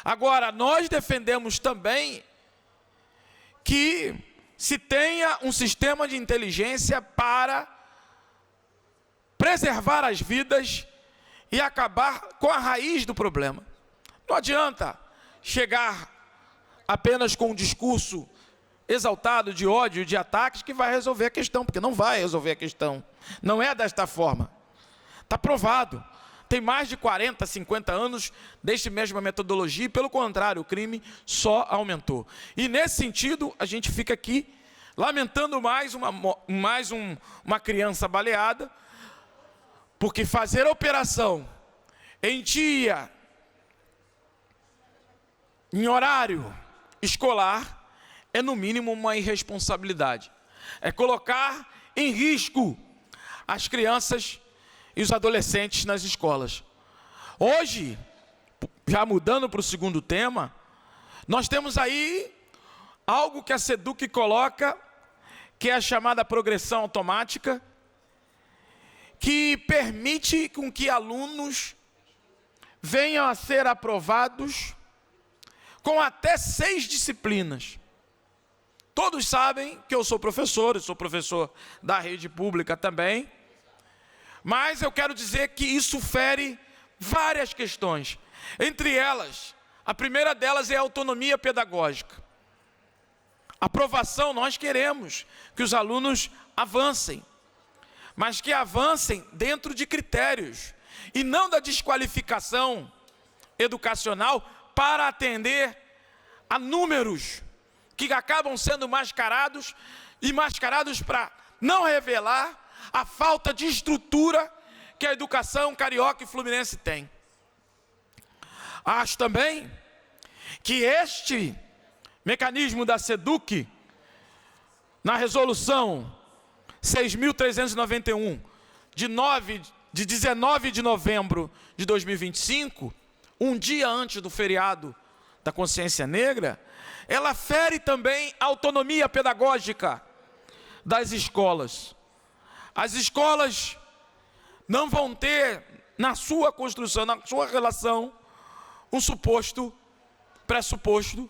Agora, nós defendemos também que se tenha um sistema de inteligência para preservar as vidas e acabar com a raiz do problema. Não adianta chegar apenas com um discurso exaltado de ódio, de ataques, que vai resolver a questão, porque não vai resolver a questão. Não é desta forma. Está provado. Tem mais de 40, 50 anos desta mesma metodologia e, pelo contrário, o crime só aumentou. E, nesse sentido, a gente fica aqui lamentando mais uma criança baleada, porque fazer a operação em dia, em horário escolar, é, no mínimo, uma irresponsabilidade. É colocar em risco as crianças e os adolescentes nas escolas. Hoje, já mudando para o segundo tema, nós temos aí algo que a SEDUC coloca, que é a chamada progressão automática, que permite com que alunos venham a ser aprovados com até 6 disciplinas. Todos sabem que eu sou professor da rede pública também, mas eu quero dizer que isso fere várias questões. Entre elas, a primeira delas é a autonomia pedagógica. Aprovação, nós queremos que os alunos avancem, mas que avancem dentro de critérios, e não da desqualificação educacional para atender a números que acabam sendo mascarados para não revelar a falta de estrutura que a educação carioca e fluminense tem. Acho também que este mecanismo da SEDUC, na resolução 6.391, de 19 de novembro de 2025, um dia antes do feriado da consciência negra, ela fere também a autonomia pedagógica das escolas. As escolas não vão ter, na sua construção, na sua relação, um pressuposto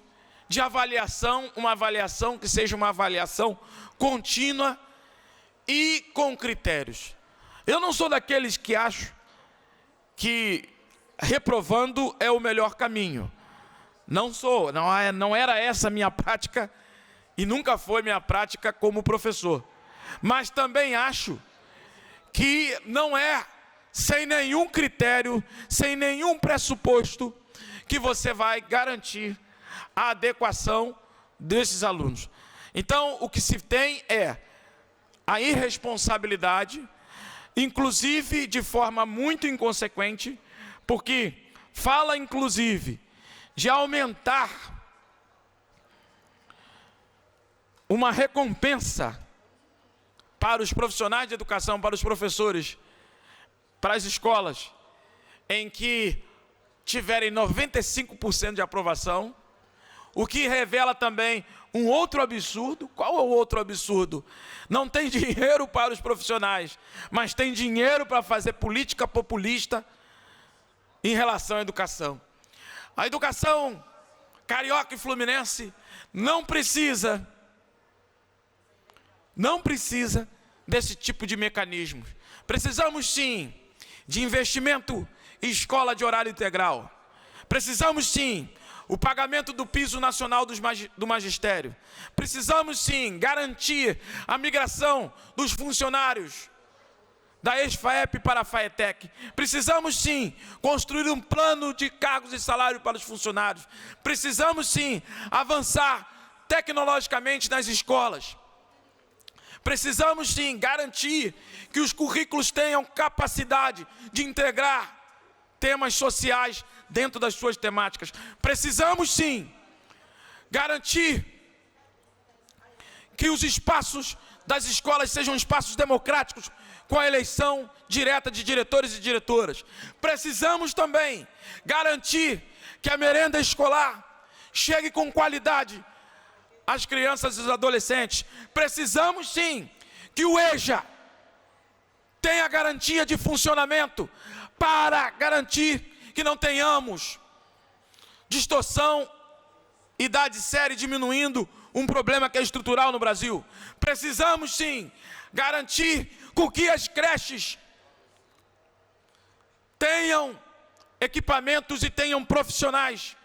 de avaliação, uma avaliação que seja uma avaliação contínua e com critérios. Eu não sou daqueles que acham que reprovando é o melhor caminho. Não sou, não era essa a minha prática e nunca foi minha prática como professor. Mas também acho que não é sem nenhum critério, sem nenhum pressuposto, que você vai garantir a adequação desses alunos. Então, o que se tem é a irresponsabilidade, inclusive de forma muito inconsequente, porque fala, inclusive, de aumentar uma recompensa para os profissionais de educação, para os professores, para as escolas, em que tiverem 95% de aprovação, o que revela também um outro absurdo. Qual é o outro absurdo? Não tem dinheiro para os profissionais, mas tem dinheiro para fazer política populista em relação à educação. A educação carioca e fluminense não precisa desse tipo de mecanismo. Precisamos sim de investimento em escola de horário integral. Precisamos sim o pagamento do piso nacional do magistério. Precisamos sim garantir a migração dos funcionários da ex-FAEP para a FAETEC. Precisamos sim construir um plano de cargos e salário para os funcionários. Precisamos sim avançar tecnologicamente nas escolas. Precisamos sim garantir que os currículos tenham capacidade de integrar temas sociais dentro das suas temáticas. Precisamos sim garantir que os espaços das escolas sejam espaços democráticos, com a eleição direta de diretores e diretoras. Precisamos também garantir que a merenda escolar chegue com qualidade às crianças e aos adolescentes. Precisamos sim que o EJA tenha garantia de funcionamento para garantir que não tenhamos distorção, idade séria diminuindo um problema que é estrutural no Brasil. Precisamos sim garantir com que as creches tenham equipamentos e tenham profissionais.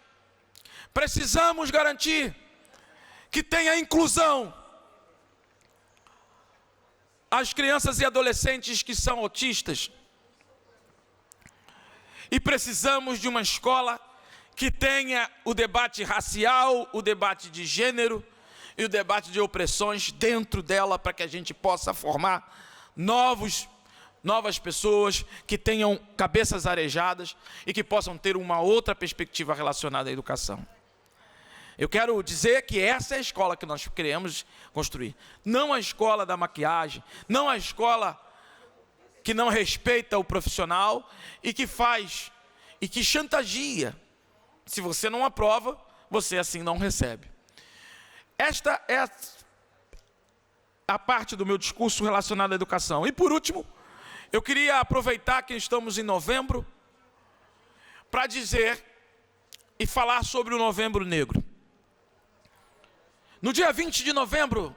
Precisamos garantir que tenha inclusão às crianças e adolescentes que são autistas. E precisamos de uma escola que tenha o debate racial, o debate de gênero e o debate de opressões dentro dela, para que a gente possa formar novas pessoas que tenham cabeças arejadas e que possam ter uma outra perspectiva relacionada à educação. Eu quero dizer que essa é a escola que nós queremos construir. Não a escola da maquiagem, não a escola que não respeita o profissional e que faz, e que chantageia. Se você não aprova, você assim não recebe. Esta é a parte do meu discurso relacionado à educação. E por último, eu queria aproveitar que estamos em novembro para dizer e falar sobre o Novembro Negro. No dia 20 de novembro,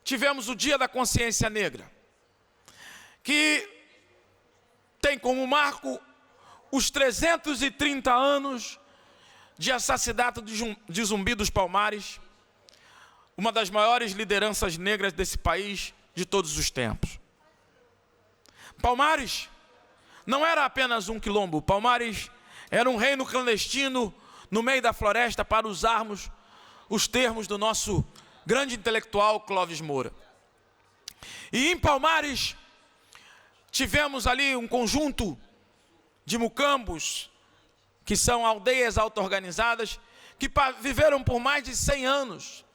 tivemos o Dia da Consciência Negra, que tem como marco os 330 anos de assassinato de Zumbi dos Palmares, uma das maiores lideranças negras desse país de todos os tempos. Palmares não era apenas um quilombo, Palmares era um reino clandestino no meio da floresta, para usarmos os termos do nosso grande intelectual Clóvis Moura. E em Palmares tivemos ali um conjunto de mucambos, que são aldeias auto-organizadas, que viveram por mais de 100 anos,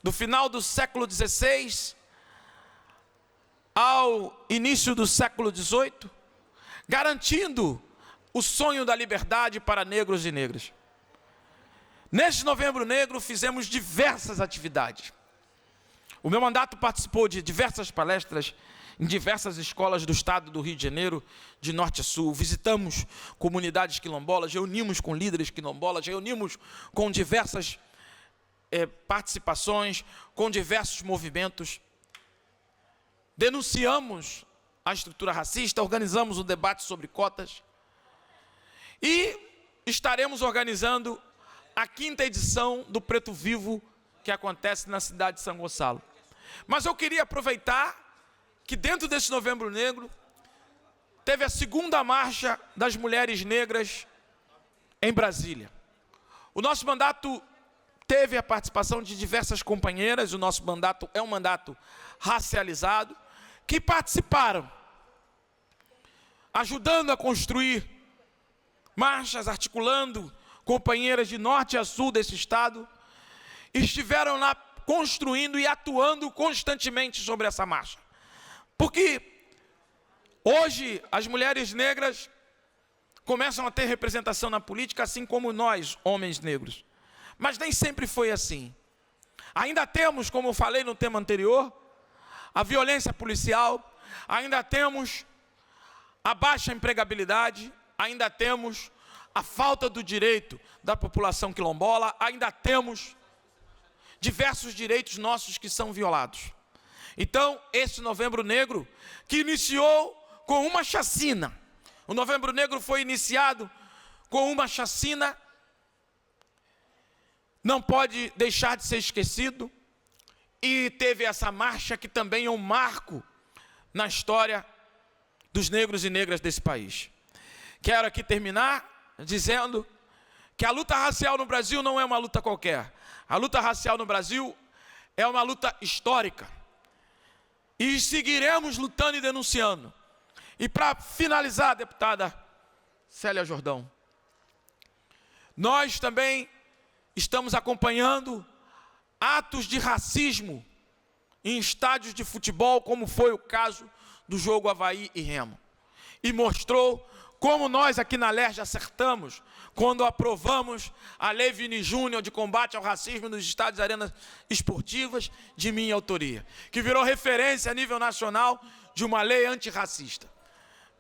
do final do século XVI ao início do século XVIII, garantindo o sonho da liberdade para negros e negras. Neste Novembro Negro fizemos diversas atividades. O meu mandato participou de diversas palestras em diversas escolas do estado do Rio de Janeiro, de norte a sul. Visitamos comunidades quilombolas, reunimos com líderes quilombolas, reunimos com diversas participações, com diversos movimentos. Denunciamos a estrutura racista, organizamos um debate sobre cotas e estaremos organizando a 5ª edição do Preto Vivo, que acontece na cidade de São Gonçalo. Mas eu queria aproveitar que dentro desse Novembro Negro teve a 2ª marcha das mulheres negras em Brasília. O nosso mandato teve a participação de diversas companheiras, o nosso mandato é um mandato racializado, que participaram, ajudando a construir marchas, articulando companheiras de norte a sul desse estado, estiveram lá construindo e atuando constantemente sobre essa marcha. Porque hoje as mulheres negras começam a ter representação na política, assim como nós, homens negros. Mas nem sempre foi assim. Ainda temos, como eu falei no tema anterior, a violência policial, ainda temos a baixa empregabilidade, ainda temos a falta do direito da população quilombola, ainda temos diversos direitos nossos que são violados. Então, esse Novembro Negro, que iniciou com uma chacina, o Novembro Negro foi iniciado com uma chacina, não pode deixar de ser esquecido, e teve essa marcha que também é um marco na história dos negros e negras desse país. Quero aqui terminar dizendo que a luta racial no Brasil não é uma luta qualquer. A luta racial no Brasil é uma luta histórica. E seguiremos lutando e denunciando. E para finalizar, deputada Célia Jordão, nós também estamos acompanhando atos de racismo em estádios de futebol, como foi o caso do jogo Avaí e Remo. E mostrou como nós aqui na LERJ acertamos quando aprovamos a Lei Vini Júnior de combate ao racismo nos estádios e arenas esportivas de minha autoria, que virou referência a nível nacional de uma lei antirracista.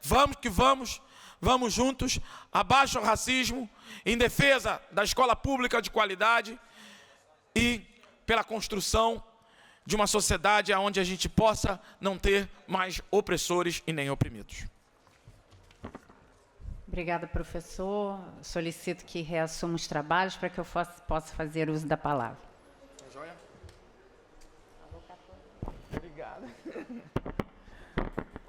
Vamos que vamos, vamos juntos, abaixo o racismo, em defesa da escola pública de qualidade e pela construção de uma sociedade onde a gente possa não ter mais opressores e nem oprimidos. Obrigada, professor. Solicito que reassuma os trabalhos para que eu possa fazer uso da palavra. Joia? Obrigado.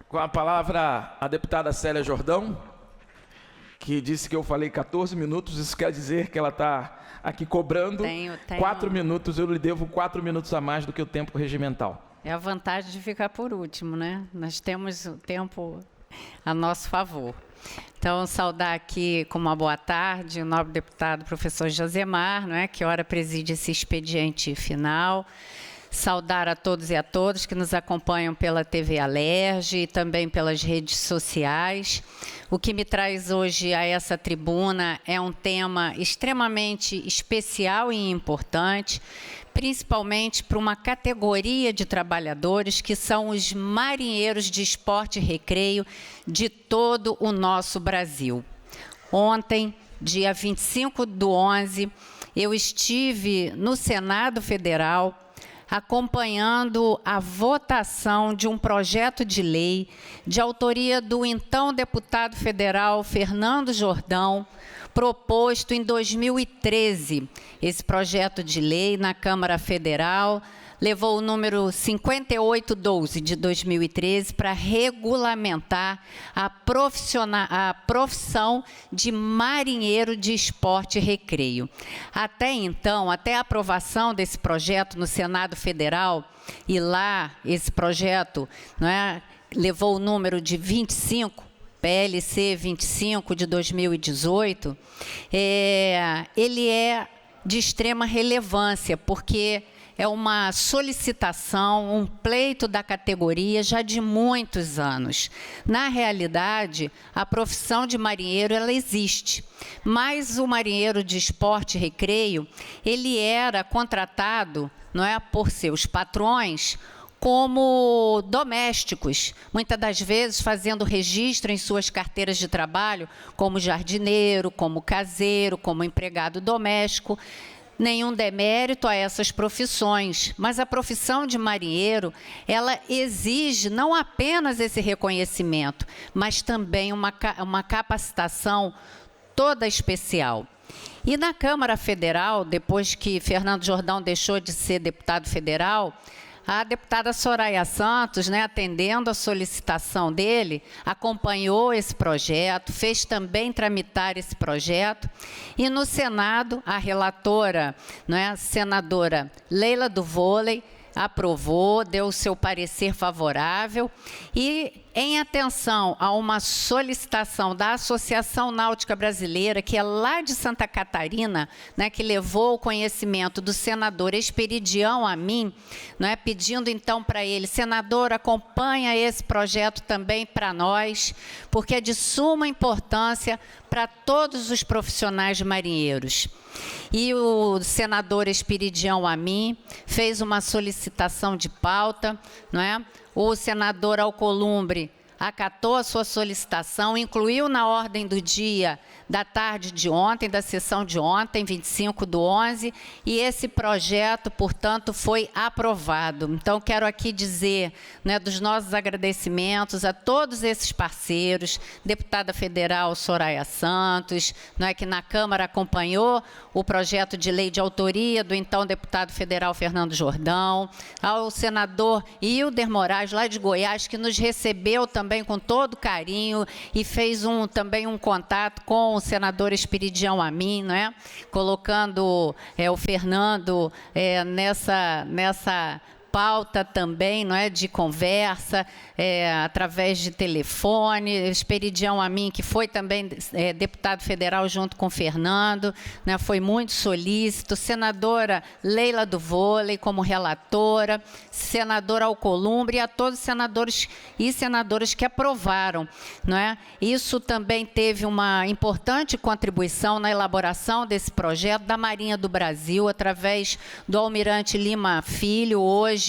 Com a palavra, a deputada Célia Jordão, que disse que eu falei 14 minutos, isso quer dizer que ela está aqui cobrando 4 minutos, eu lhe devo 4 minutos a mais do que o tempo regimental. É a vantagem de ficar por último, né? Nós temos o tempo a nosso favor. Então, saudar aqui com uma boa tarde o nobre deputado professor Josemar, não é, que ora preside esse expediente final. saudar a todos e a todas que nos acompanham pela TV Alerj e também pelas redes sociais. O que me traz hoje a essa tribuna é um tema extremamente especial e importante, principalmente para uma categoria de trabalhadores que são os marinheiros de esporte e recreio de todo o nosso Brasil. Ontem, dia 25/11, eu estive no Senado Federal acompanhando a votação de um projeto de lei de autoria do então deputado federal Fernando Jordão, proposto em 2013. Esse projeto de lei na Câmara Federal levou o número 5812 de 2013 para regulamentar a profissão de marinheiro de esporte e recreio. Até então, até a aprovação desse projeto no Senado Federal, e lá esse projeto, não é, levou o número de 25, PLC 25 de 2018, ele é de extrema relevância, porque é uma solicitação, um pleito da categoria já de muitos anos. Na realidade, a profissão de marinheiro, ela existe, mas o marinheiro de esporte e recreio, ele era contratado, não é, por seus patrões, como domésticos, muitas das vezes fazendo registro em suas carteiras de trabalho como jardineiro, como caseiro, como empregado doméstico. Nenhum demérito a essas profissões, mas a profissão de marinheiro, ela exige não apenas esse reconhecimento, mas também uma capacitação toda especial. E na Câmara Federal, depois que Fernando Jordão deixou de ser deputado federal, a deputada Soraya Santos, né, atendendo a solicitação dele, acompanhou esse projeto, fez também tramitar esse projeto, e no Senado, a relatora, né, a senadora Leila do Vôlei, aprovou, deu o seu parecer favorável, e em atenção a uma solicitação da Associação Náutica Brasileira, que é lá de Santa Catarina, né, que levou o conhecimento do senador Esperidião a mim, né, pedindo então para ele, senador, acompanha esse projeto também para nós, porque é de suma importância para todos os profissionais marinheiros. E o senador Esperidião a mim fez uma solicitação de pauta, não é? O senador Alcolumbre acatou a sua solicitação, incluiu na ordem do dia da tarde de ontem, da sessão de ontem, 25/11, e esse projeto, portanto, foi aprovado. Então, quero aqui dizer, né, dos nossos agradecimentos a todos esses parceiros, deputada federal Soraya Santos, não é, que na Câmara acompanhou o projeto de lei de autoria do então deputado federal Fernando Jordão, ao senador Hilder Moraes, lá de Goiás, que nos recebeu também com todo carinho e fez também um contato com o senador Esperidião a mim, não é? Colocando o Fernando nessa pauta também, não é, de conversa, através de telefone. Esperidião a mim, que foi também deputado federal junto com o Fernando, né, foi muito solícito. Senadora Leila do Vôlei como relatora, senador Alcolumbre e a todos os senadores e senadoras que aprovaram, não é? Isso também teve uma importante contribuição na elaboração desse projeto da Marinha do Brasil, através do Almirante Lima Filho, hoje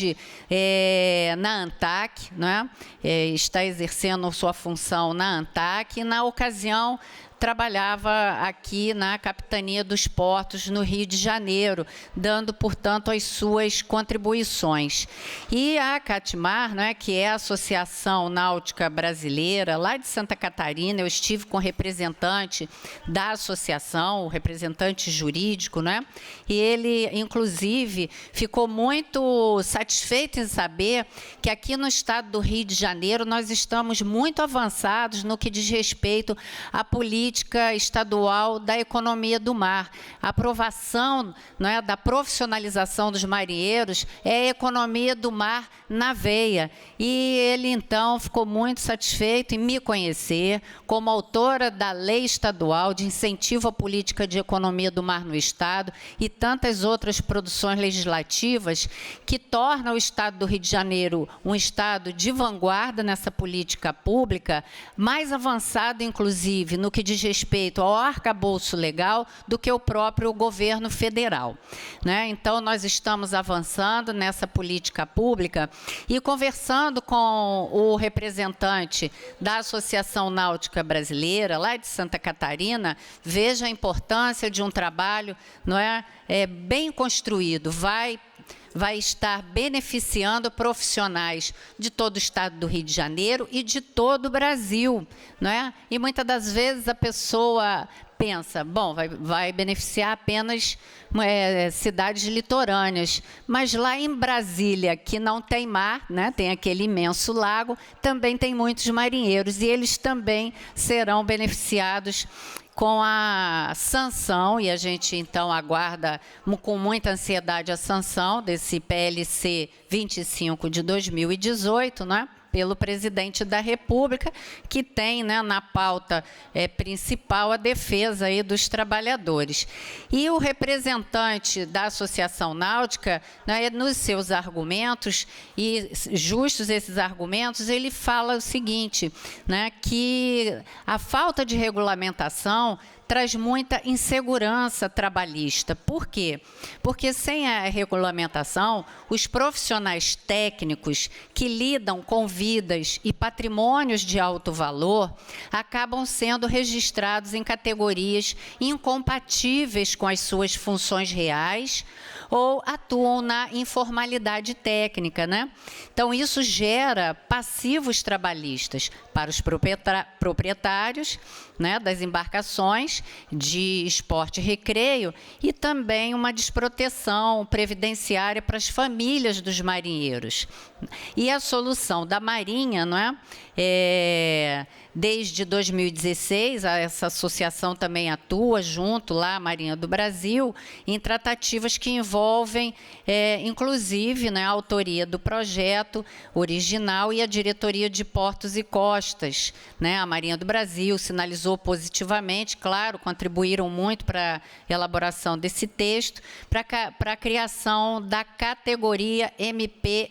na ANTAC, né? Está exercendo sua função na ANTAC, e na ocasião trabalhava aqui na Capitania dos Portos, no Rio de Janeiro, dando, portanto, as suas contribuições. E a CATMAR, né, que é a Associação Náutica Brasileira, lá de Santa Catarina, eu estive com o representante da associação, o representante jurídico, né, e ele, inclusive, ficou muito satisfeito em saber que aqui no estado do Rio de Janeiro nós estamos muito avançados no que diz respeito à política política estadual da economia do mar. A aprovação, não é, da profissionalização dos marinheiros é a economia do mar na veia. E ele, então, ficou muito satisfeito em me conhecer como autora da Lei Estadual de Incentivo à Política de Economia do Mar no Estado e tantas outras produções legislativas que tornam o Estado do Rio de Janeiro um Estado de vanguarda nessa política pública, mais avançado, inclusive, no que diz respeito ao arcabouço legal do que o próprio governo federal, né? Então, nós estamos avançando nessa política pública e conversando com o representante da Associação Náutica Brasileira, lá de Santa Catarina, veja a importância de um trabalho, não é, bem construído, vai estar beneficiando profissionais de todo o estado do Rio de Janeiro e de todo o Brasil, não é? E muitas das vezes a pessoa pensa, bom, vai beneficiar apenas cidades litorâneas, mas lá em Brasília, que não tem mar, né, tem aquele imenso lago, também tem muitos marinheiros e eles também serão beneficiados com a sanção, e a gente, então, aguarda com muita ansiedade a sanção desse PLC 25 de 2018, né, pelo presidente da República, que tem, né, na pauta principal a defesa aí dos trabalhadores. E o representante da Associação Náutica, né, nos seus argumentos, e justos esses argumentos, ele fala o seguinte, né, que a falta de regulamentação traz muita insegurança trabalhista. Por quê? Porque sem a regulamentação, os profissionais técnicos que lidam com vidas e patrimônios de alto valor acabam sendo registrados em categorias incompatíveis com as suas funções reais ou atuam na informalidade técnica, né? Então, isso gera passivos trabalhistas para os proprietários, né, das embarcações de esporte e recreio e também uma desproteção previdenciária para as famílias dos marinheiros. E a solução da Marinha, não é? Desde 2016, essa associação também atua junto lá, a Marinha do Brasil, em tratativas que envolvem, inclusive, né, a autoria do projeto original e a diretoria de portos e costas, né? A Marinha do Brasil sinalizou positivamente, claro, contribuíram muito para a elaboração desse texto, para a criação da categoria MPER,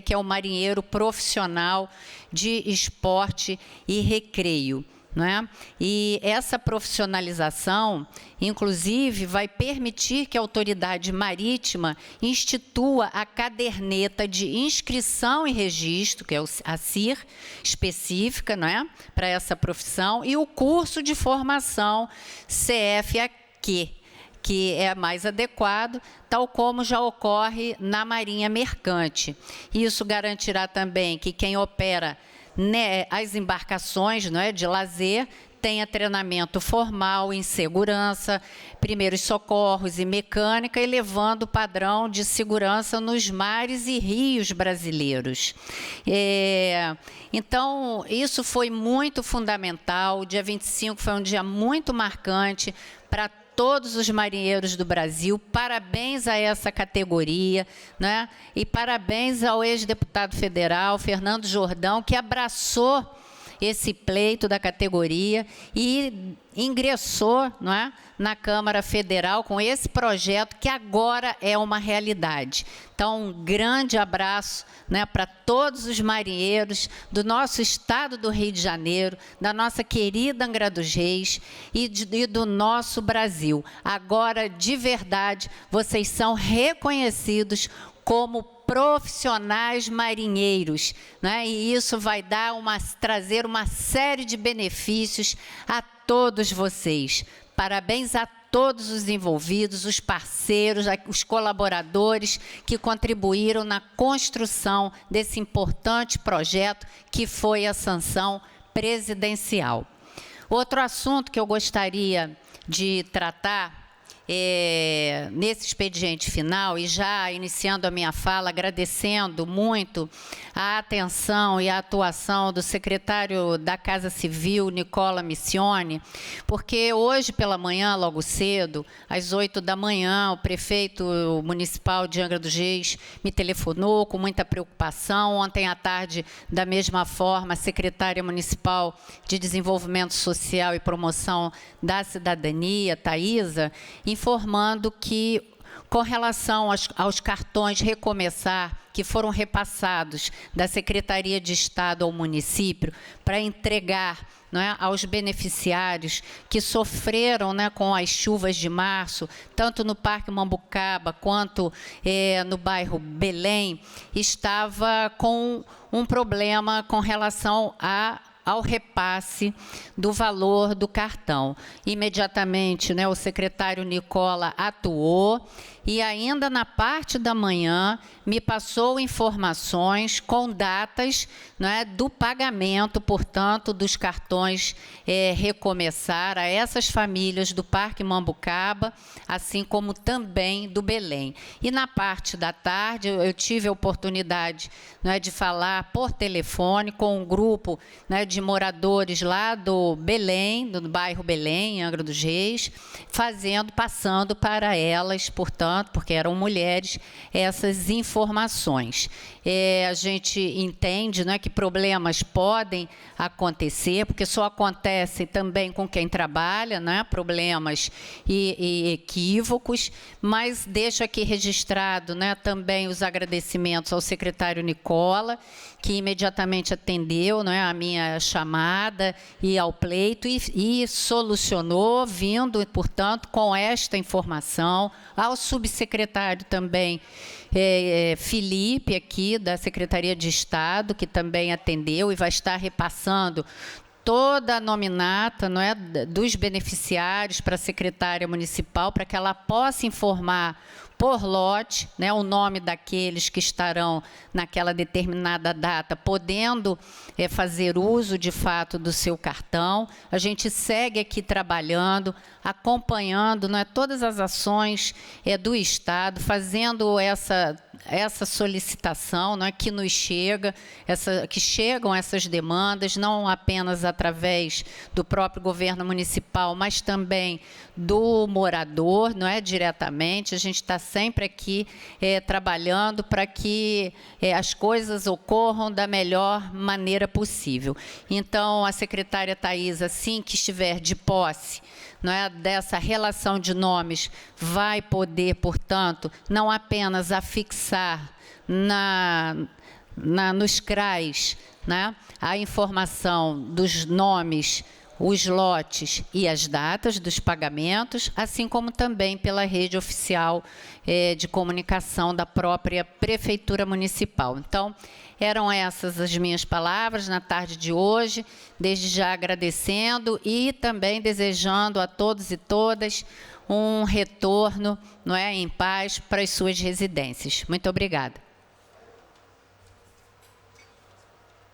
que é o marinheiro profissional de esporte e recreio, não é? E essa profissionalização, inclusive, vai permitir que a autoridade marítima institua a caderneta de inscrição e registro, que é a CIR, específica, não é? Para essa profissão, e o curso de formação CFAQ, que é mais adequado, tal como já ocorre na Marinha Mercante. Isso garantirá também que quem opera, né, as embarcações, não é, de lazer tenha treinamento formal em segurança, primeiros socorros e mecânica, elevando o padrão de segurança nos mares e rios brasileiros. Então, isso foi muito fundamental. O dia 25 foi um dia muito marcante para todos os marinheiros do Brasil. Parabéns a essa categoria, né? E parabéns ao ex-deputado federal, Fernando Jordão, que abraçou esse pleito da categoria e ingressou, não é, na Câmara Federal com esse projeto que agora é uma realidade. Então, um grande abraço, né, para todos os marinheiros do nosso estado do Rio de Janeiro, da nossa querida Angra dos Reis e do nosso Brasil. Agora, de verdade, vocês são reconhecidos como profissionais marinheiros, né? E isso vai trazer uma série de benefícios a todos vocês. Parabéns a todos os envolvidos, os parceiros, os colaboradores que contribuíram na construção desse importante projeto que foi a sanção presidencial. Outro assunto que eu gostaria de tratar nesse expediente final, e já iniciando a minha fala, agradecendo muito a atenção e a atuação do secretário da Casa Civil, Nicola Missione, porque hoje pela manhã, logo cedo, às 8 da manhã, o prefeito municipal de Angra dos Reis me telefonou com muita preocupação. Ontem à tarde, da mesma forma, a secretária municipal de Desenvolvimento Social e Promoção da Cidadania, Thaisa, informando que, com relação aos cartões Recomeçar, que foram repassados da Secretaria de Estado ao município para entregar, não é, aos beneficiários que sofreram, né, com as chuvas de março, tanto no Parque Mambucaba quanto no bairro Belém, estava com um problema com relação ao repasse do valor do cartão. Imediatamente, né, o secretário Nicola atuou e ainda na parte da manhã me passou informações com datas, né, do pagamento, portanto, dos cartões Recomeçar a essas famílias do Parque Mambucaba, assim como também do Belém. E na parte da tarde eu tive a oportunidade, né, de falar por telefone com um grupo, né, de moradores lá do Belém, do bairro Belém, Angra dos Reis, passando para elas, portanto, porque eram mulheres, essas informações. A gente entende, né, que problemas podem acontecer, porque só acontecem também com quem trabalha, né, problemas e equívocos, mas deixo aqui registrado, né, também os agradecimentos ao secretário Nicola, que imediatamente atendeu, né, a minha chamada e ao pleito e solucionou, vindo, portanto, com esta informação, ao subsecretário também, Felipe, aqui da Secretaria de Estado, que também atendeu e vai estar repassando toda a nominata, não é, dos beneficiários para a secretária municipal, para que ela possa informar por lote, né, o nome daqueles que estarão naquela determinada data, podendo fazer uso, de fato, do seu cartão. A gente segue aqui trabalhando, acompanhando, né, todas as ações do Estado, fazendo essa solicitação, né, que nos chega, que chegam essas demandas, não apenas através do próprio governo municipal, mas também do morador, não é, diretamente. A gente está sempre aqui trabalhando para que as coisas ocorram da melhor maneira possível. Então, a secretária Thaisa, assim que estiver de posse, não é, dessa relação de nomes, vai poder, portanto, não apenas afixar nos CRAs, né, a informação dos nomes, os lotes e as datas dos pagamentos, assim como também pela rede oficial de comunicação da própria Prefeitura Municipal. Então, eram essas as minhas palavras na tarde de hoje, desde já agradecendo e também desejando a todos e todas um retorno, não é, em paz para as suas residências. Muito obrigada.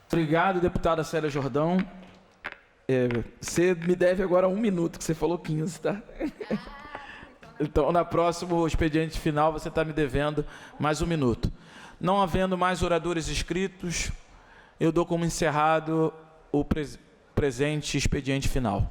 Obrigado, deputada Célia Jordão. Você me deve agora 1 minuto, que você falou 15, tá? Então, na próxima expediente final, você está me devendo mais 1 minuto. Não havendo mais oradores inscritos, eu dou como encerrado o presente expediente final.